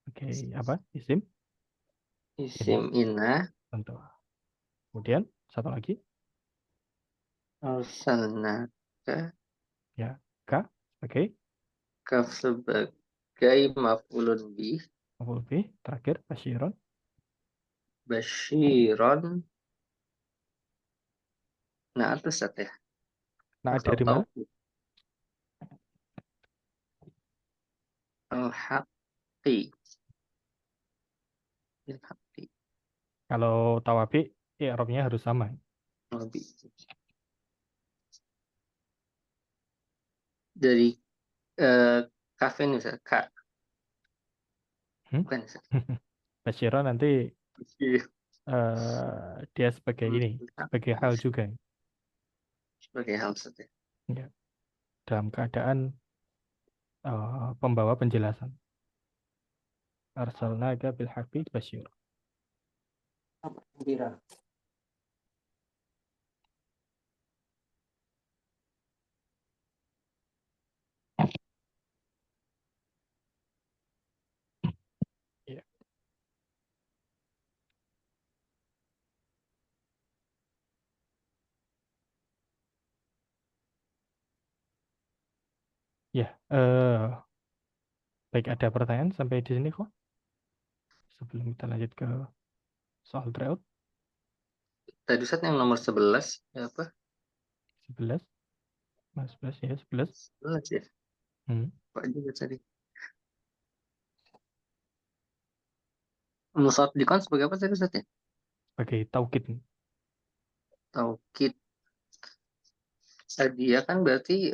oke, apa? Isim isim inna. tentu. Kemudian satu lagi, Arsalnaka. ya, ka sebagai Kaf sebagai maf'ulun bih. maf'ul bih. Terakhir, basyiron. Basyiron. Nah, itu Ustaz, ya. Nah, Atau dari mana? taufik. Al-haqqi. Al-haqqi. Kalau tawabi, i'rabnya harus sama. Lebih. Dari kafe nih Ustaz. Kak. Hmm? Bukan Ustaz. Basyira nanti Iya. dia sebagai ini, sebagai hal juga. Sebagai hal Ustaz ya. Ya, dalam keadaan pembawa penjelasan. Arsalnaka bil haqqi basyira. Gembira. Ya. Ya, baik, ada pertanyaan sampai di sini kok. Sebelum kita lanjut ke soal tryout Tadi Ustaz yang nomor 11 ya apa? 11. Mas 11 ya, 11. 11 ya. Hmm. Pak juga tadi. Musaddiqan sebagai apa tadi Ustaz ya? Sebagai taukid. Taukid. Dia kan berarti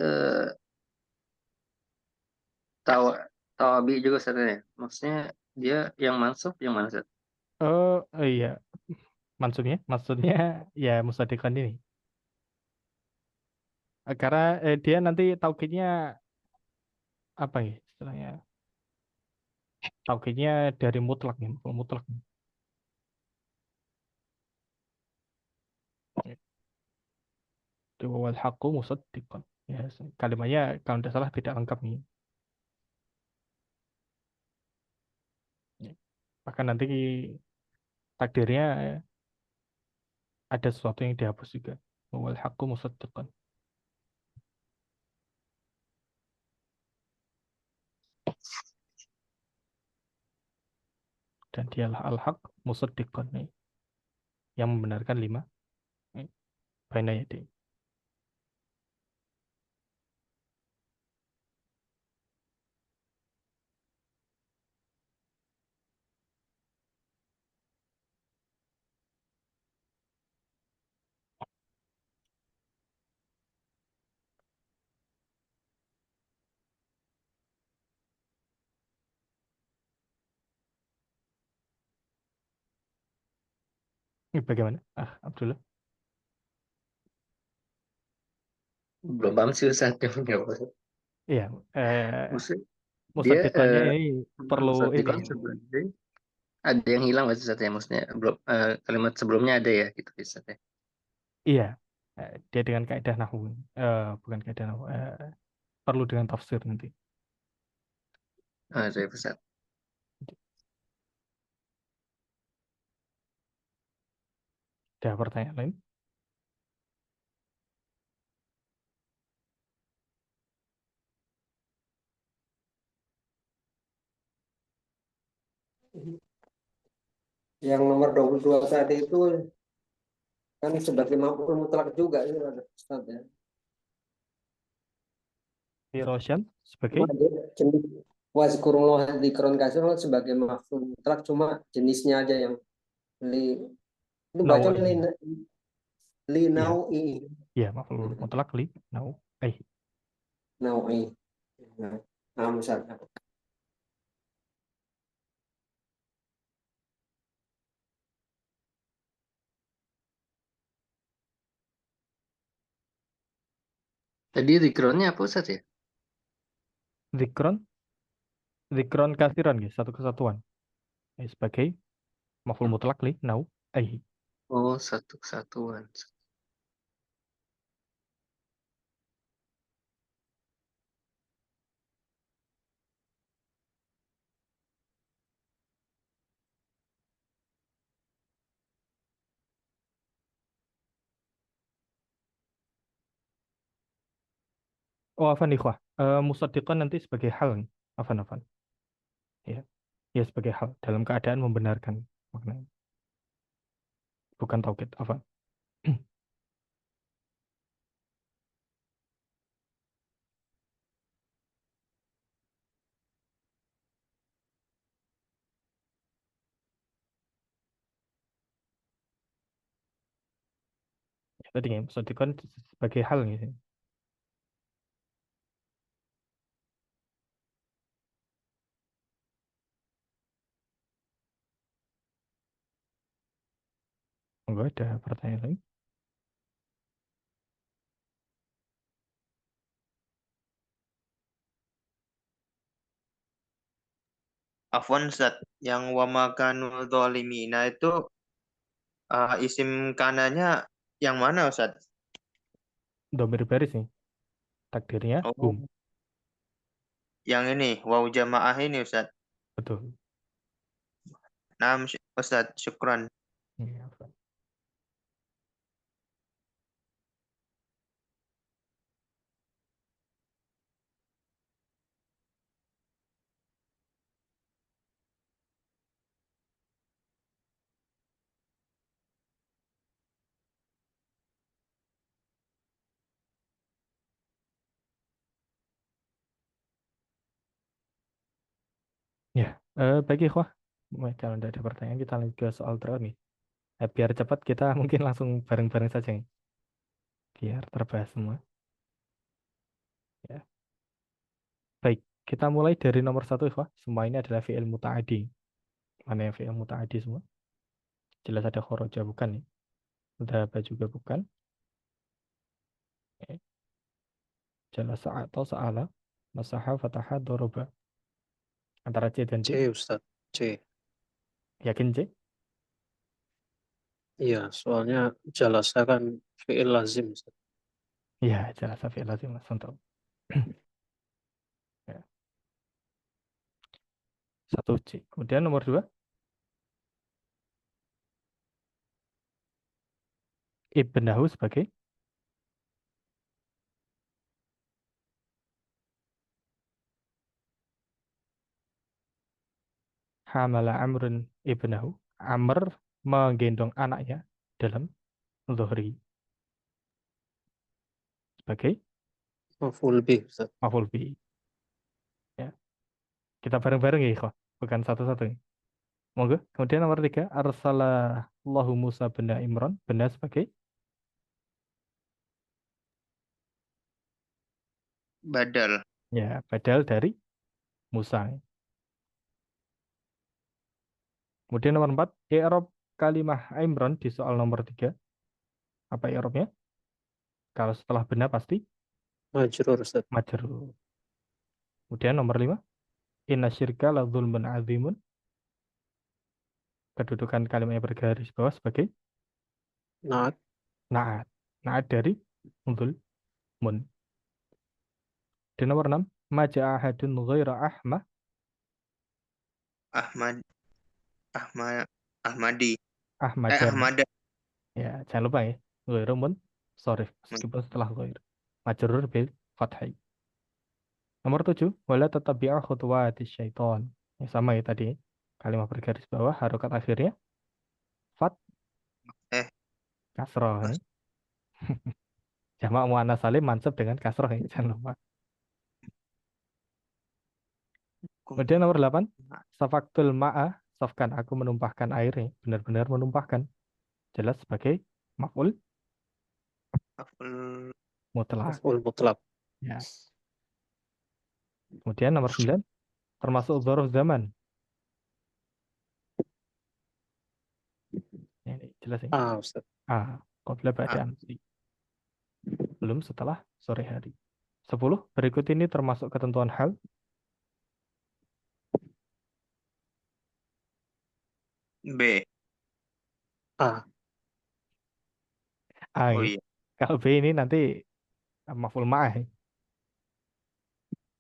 tawabi juga Ustaz ya. Maksudnya dia yang mansub yang mana Ustaz? Oh, iya. Maksudnya ya musaddiqan ini. Karena dia nanti taukidnya apa ya istilahnya? Taukidnya dari mutlak nih, mutlak. Itu wal haqqu musaddiqan. Ya, kalimatnya kalau tidak salah tidak lengkap nih. Ya. Bahkan nanti takdirnya ada sesuatu yang dihapus juga. Wal haqqu musaddiqan. Dan dialah al-haq musaddiqan nih, yang membenarkan 5 baina yadayhi. Ini bagaimana? Abdullah. Belum paham sih Ustaz. Iya, Maksudnya dia musaddiqannya ini perlu ini. Musaddiqan sebagai ada yang hilang nggak sih Ustaz ya? Maksudnya belum kalimat sebelumnya ada ya gitu Ustaz ya. Iya, dia dengan kaidah nahwu. Bukan kaidah nahwu. Perlu dengan tafsir nanti. Saya Ustaz. Ada pertanyaan lain? Yang nomor 22 tadi itu kan sebagai maf'ul mutlak juga ya, Ustaz ya. Firosyan sebagai Cuma dia jenis wazkurullah dzikron katsiran sebagai maf'ul mutlak, cuma jenisnya aja yang li itu baca nawawi. li Iya, nau'i iya, maf'ul mutlaq li nau. nau'i. Nah, misalnya Tadi zikronnya apa Ustaz ya? Zikron kasiran guys, satu kesatuan. Sebagai maf'ul mutlaq li nau. Oh, satu kesatuan. Oh, afan ikhwah. Musaddiqan nanti sebagai hal nih. Afan. Ya. Ya, sebagai hal dalam keadaan membenarkan maknanya. Bukan taukid, afan. Tadi ya, musodikon sebagai hal gitu. Enggak ada pertanyaan lagi. Afwan Ustaz, yang wama kanu dzalimina itu isim kanannya yang mana Ustaz? Domir baris nih. Takdirnya Oh, yang ini waw jamaah ini Ustaz. betul. Naam Ustaz, syukran. Iya, Pak. Ya, baik ikhwah. Kalau tidak ada pertanyaan kita lanjut ke soal terakhir nih. Biar cepat kita mungkin langsung bareng-bareng saja nih. Biar terbahas semua. Ya. Baik, kita mulai dari nomor satu ikhwah. Semua ini adalah fi'il muta'adi. Mana yang fi'il muta'adi semua? Jelas ada khoroja bukan nih. Dhaba juga bukan. Ya. Jalasa atau sa'ala. Masaha, fataha, doroba. Antara C dan C D. Ustadz, C. Yakin C? Iya, soalnya jalasa kan fi'il lazim, Ustadz. Iya, jalasa fi'il lazim langsung tahu. Ya. Satu C. Kemudian nomor dua. Ibnahu sebagai hamala amrun ibnahu. Amr menggendong anaknya dalam zuhri sebagai Maf'ul bih, Ustadz. maf'ul bihi. Ya. Kita bareng-bareng ya, ikhwah. Bukan satu-satu nih. Monggo. Kemudian nomor tiga, arsalallahu Musa bin Imran. Benar sebagai Badal. ya, badal dari Musa. Kemudian nomor empat, i'rab kalimah Imran di soal nomor tiga. Apa i'rabnya? Kalau setelah benar pasti Majrur, Ustadz. majrur. Kemudian nomor lima, inna syirka la zulmun azimun. Kedudukan kalimat yang bergaris bawah sebagai Naat, naat. Naat dari zulmun. Di nomor enam, maja ahadun ghaira ahmah Ahmad Ahmad Ahmadi. ahmada. Ahmada. Ya, jangan lupa ya. Ghairu sorry, meskipun setelah ghair. Majrur bil fathai. Nomor 7, wala tatabi'a khutuwati syaiton. Ya, sama ya tadi. Kalimat bergaris bawah, harokat akhirnya fat Eh, kasroh. Ya. Jamak muannas salim mansub dengan kasroh ya. Jangan lupa. Kemudian nomor 8, safaktul ma'a, safkan aku menumpahkan air ya. Benar-benar menumpahkan. Jelas sebagai maf'ul Aful mutlak. maf'ul mutlak. Ya. Kemudian nomor 9, termasuk dzaruf zaman. Ya, ini jelas ya. A, Ustadz. Qabla ba'da amsi. Belum setelah sore hari. 10. Berikut ini termasuk ketentuan hal. B. A, Oh Ya. iya. Kalau B ini nanti maf'ul ma'ah. Ya.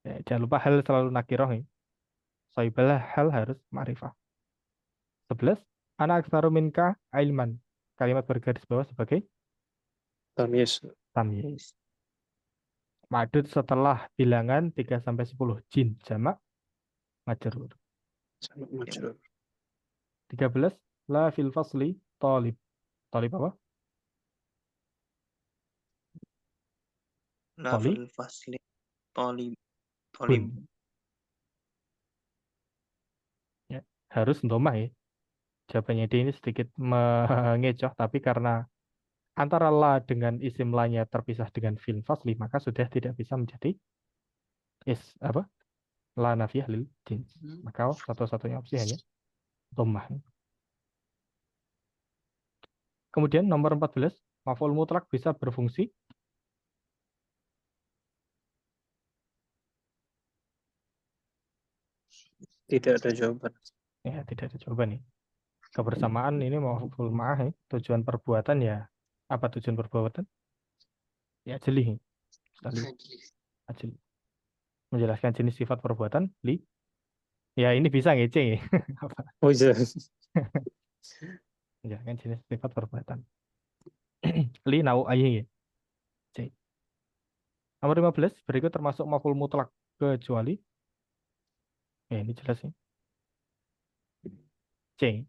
Ya, jangan lupa hal selalu nakiroh. Ya. Soibalah hal harus ma'rifah. 11. Ana aktsaru minka ilman. Kalimat bergaris bawah sebagai tamyiz, tamyiz. Madud setelah bilangan 3 sampai 10 jin jamak majrur. jamak majrur. 13. La fil fasli talib. Talib apa? Lafil fasli tolib Bun. tolib. Ya. Harus domah ya. Jawabannya D ini sedikit mengecoh, tapi karena antara la dengan isim la-nya terpisah dengan fi'il fasli, maka sudah tidak bisa menjadi apa? La nafiyah lil jins. Maka satu-satunya opsi hanya dhammah. Kemudian nomor 14, maf'ul mutlak bisa berfungsi. Tidak ada jawaban. Ya, tidak ada jawaban nih. Kebersamaan ini maf'ul ma'ah ya. Tujuan perbuatan ya. Apa tujuan perbuatan? Ya, jeli. Tadi ajli. Menjelaskan jenis sifat perbuatan li. Ya, ini bisa ngece ya. Apa? Oh iya. Menjelaskan jenis sifat perbuatan. Li nau'ayhi ya. C. Nomor 15, berikut termasuk maf'ul mutlak kecuali. Ya, ini jelas nih. C.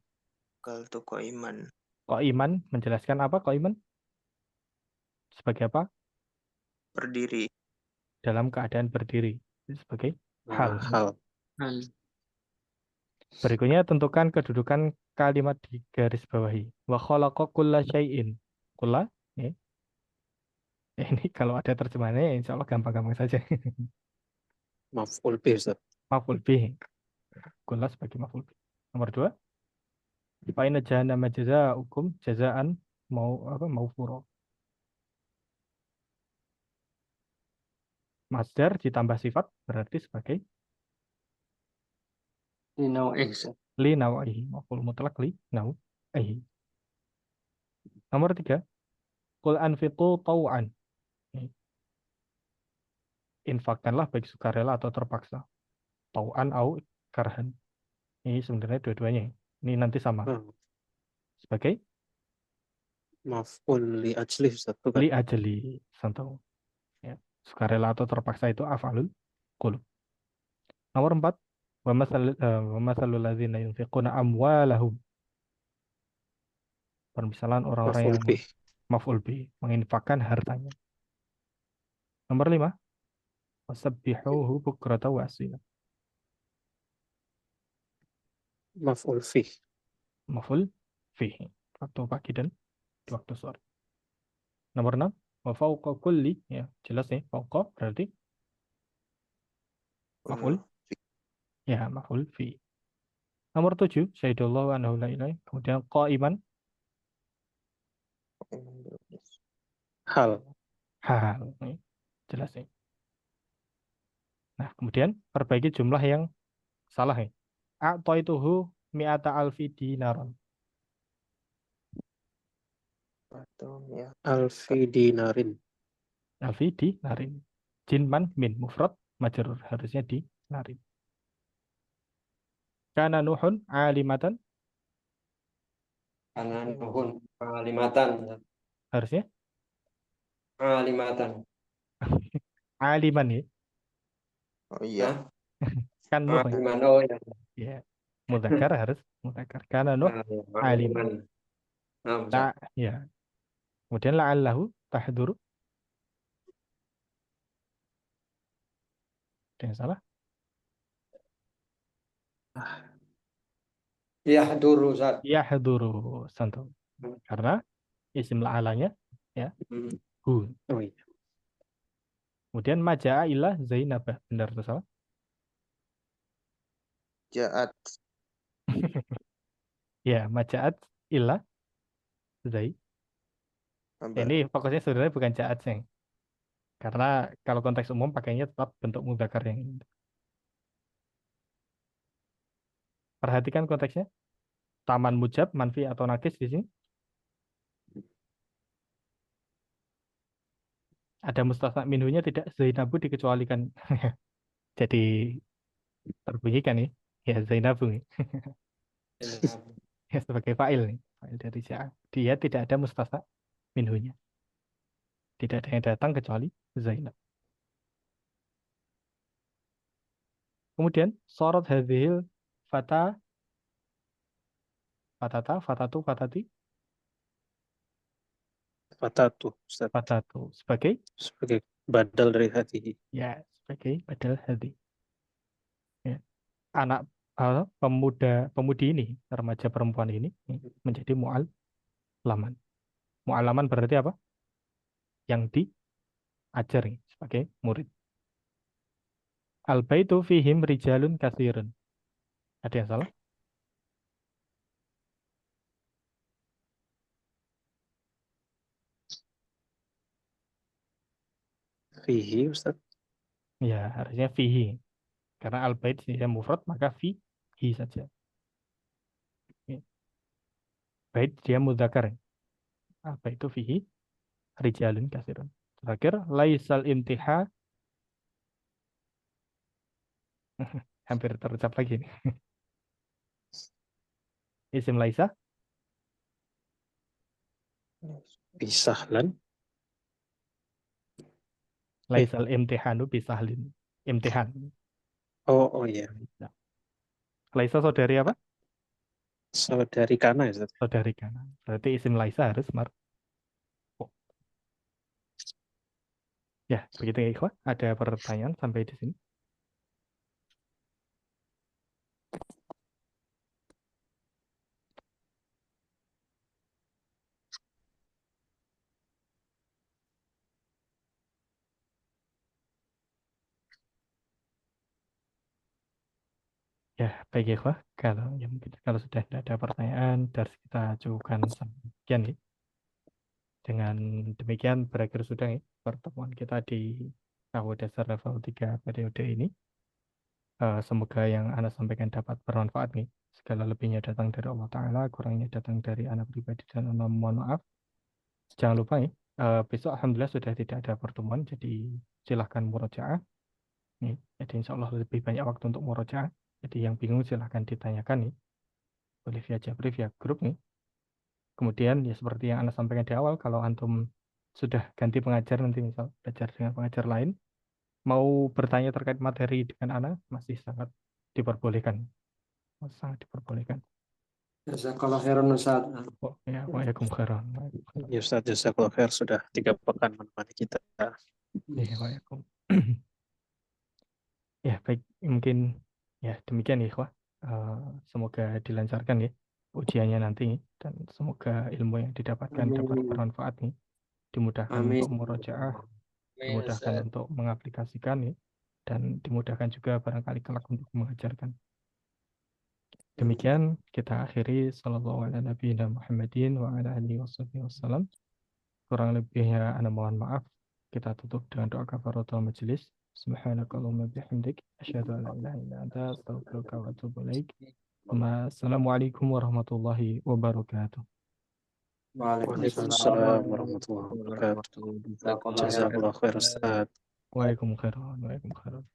Kal tu iman. Kok iman menjelaskan apa? Kok iman sebagai apa? Berdiri. Dalam keadaan berdiri. Sebagai hal. Hal. Berikutnya tentukan kedudukan kalimat di garis bawahi. Wa khalaqa kulla syai'in. Kulla, ya. Ini kalau ada terjemahannya insya Allah gampang-gampang saja. Maf'ul bih, Ustaz. Maf'ul bih. Kulla sebagai maf'ul bih. Nomor 2. Fa inna jahannama jazaa'ukum jazaan maufuro. Masdar ditambah sifat berarti sebagai li nawaihi. Maf'ul mutlak li nawaihi. Nomor 3. Qul anfiqu tau'an. Infakkanlah baik sukarela atau terpaksa. Tau'an au karhan. Ini sebenarnya dua-duanya. Ini nanti sama. Sebagai Maf'ul li ajli, Ustaz. Bukan. li ajli santo. Ya. Sukarela atau terpaksa itu af'alul qulub. Nomor 4. Wa masalul ladzina yunfiquna amwalahum. Permisalan orang-orang Maf'ul yang bih. maf'ul bi, menginfakkan hartanya. Nomor 5. Wasabbihuhu bukrata wa asila. Maf'ul fih. Maf'ul fi. Waktu pagi dan waktu sore. Nomor 6. Wa fauqa kulli, ya, jelas nih, fauqa berarti maf'ul, ya, maf'ul fi. Nomor 7, syahidullah wa annahu la ilaha. Kemudian qa'iman, Hal. hal, nih, jelas nih. Nah, kemudian perbaiki jumlah yang salah nih. A'taituhu mi'ata alfi dinaron. Alfi dinarin. Alfi dinarin. Jinman min mufrad majrur, harusnya dinarin. Kana Nuhun alimatan, Karena nuhun alimatan. harusnya Alimatan. aliman ya. Oh iya. Kan Nuh ya. Aliman. Oh ya. Ya. Mudzakkar harus mudzakkar. Kana Nuh aliman. La, ya. Kemudian la'allahu tahduru. Ada yang salah? Yahduru, Ustaz. Yahduru santo. Karena isim la'alanya ya hu. Oh iya. Kemudian maja'a ila Zainabah. Benar atau salah? Jaat. Ya, maja'at ila Zai. Apa? Ini fokusnya sebenarnya bukan ja'at sih. Karena kalau konteks umum pakainya tetap bentuk mudzakkar yang ini. Perhatikan konteksnya. Taman mujab, manfi atau nakis di sini. Ada mustasna minhunya tidak, Zainabu dikecualikan. Jadi terbunyikan nih. Ya Zainabu nih. Ya, sebagai fa'il nih. Fa'il dari ja'a. Dia tidak ada mustasna minhunya. Tidak ada yang datang kecuali Zainab. Kemudian sorot hadhil fatatu, fatati, Fatatu, Ustaz. fatatu sebagai Sebagai badal dari hati. ya sebagai badal hadi. Ya. Anak pemudi ini, remaja perempuan ini menjadi mu'al laman. Mu'alaman berarti apa? Yang diajar nih, sebagai murid. Al-baitu fihim rijalun katsirun. Ada yang salah? Fihi, Ustaz. Ya, harusnya fihi. Karena al-bait dia mufrad, maka fihi saja. Ya. Bait dia mudzakkar. Al-baitu fihi rijalun katsirun. Terakhir, laisal imtihan. Hampir terucap lagi nih. Isim laisa, Bisahlan. laisal imtihanu bisahlin. Imtihan. Oh iya. Nah, laisa saudari apa? Saudari Kana ya, Ustaz. Saudari kanan. Berarti isim laisa harus marfu. Ya, begitu ya ikhwah. Ada pertanyaan sampai di sini? Ya, baik ya, ikhwah. Kalau ya mungkin kalau sudah tidak ada pertanyaan, dari kita cukupkan sampai sekian ya. Dengan demikian berakhir sudah ya pertemuan kita di KW Dasar level 3 periode ini. Semoga yang Anda sampaikan dapat bermanfaat nih. Segala lebihnya datang dari Allah Ta'ala, kurangnya datang dari anak pribadi dan Anda mohon maaf. Jangan lupa ya, besok Alhamdulillah sudah tidak ada pertemuan, jadi silahkan murojaah. Nih, jadi insya Allah lebih banyak waktu untuk murojaah. Jadi yang bingung silahkan ditanyakan nih. Boleh via Jabri, via grup nih. Kemudian ya seperti yang Anda sampaikan di awal, kalau Antum sudah ganti pengajar nanti misal belajar dengan pengajar lain, mau bertanya terkait materi dengan Anda, masih sangat diperbolehkan. Sangat diperbolehkan. Jazakallah khairan Ustaz. Oh, ya, waalaikumsalam. Ya Ustaz, jazakallahu khair sudah 3 pekan menemani kita. Ya, waalaikum. Ya, baik. Mungkin ya demikian ya, ikhwah. Semoga dilancarkan ya ujiannya nanti dan semoga ilmu yang didapatkan dapat Amin. bermanfaat nih. Dimudahkan Amin. untuk murojaah, dimudahkan untuk mengaplikasikan ya, dan dimudahkan juga barangkali kelak untuk mengajarkan. Demikian kita akhiri sallallahu ala nabiyina Muhammadin wa ala alihi wasallam. Kurang lebihnya Anda mohon maaf. Kita tutup dengan doa kafaratul majelis. Subhanakallahumma bihamdik asyhadu an la ilaha illa anta astaghfiruka wa atubu ilaik. Assalamualaikum warahmatullahi wabarakatuh. Waalaikumsalam warahmatullahi wabarakatuh. Jazakallahu khair Ustaz. Waalaikumsalam.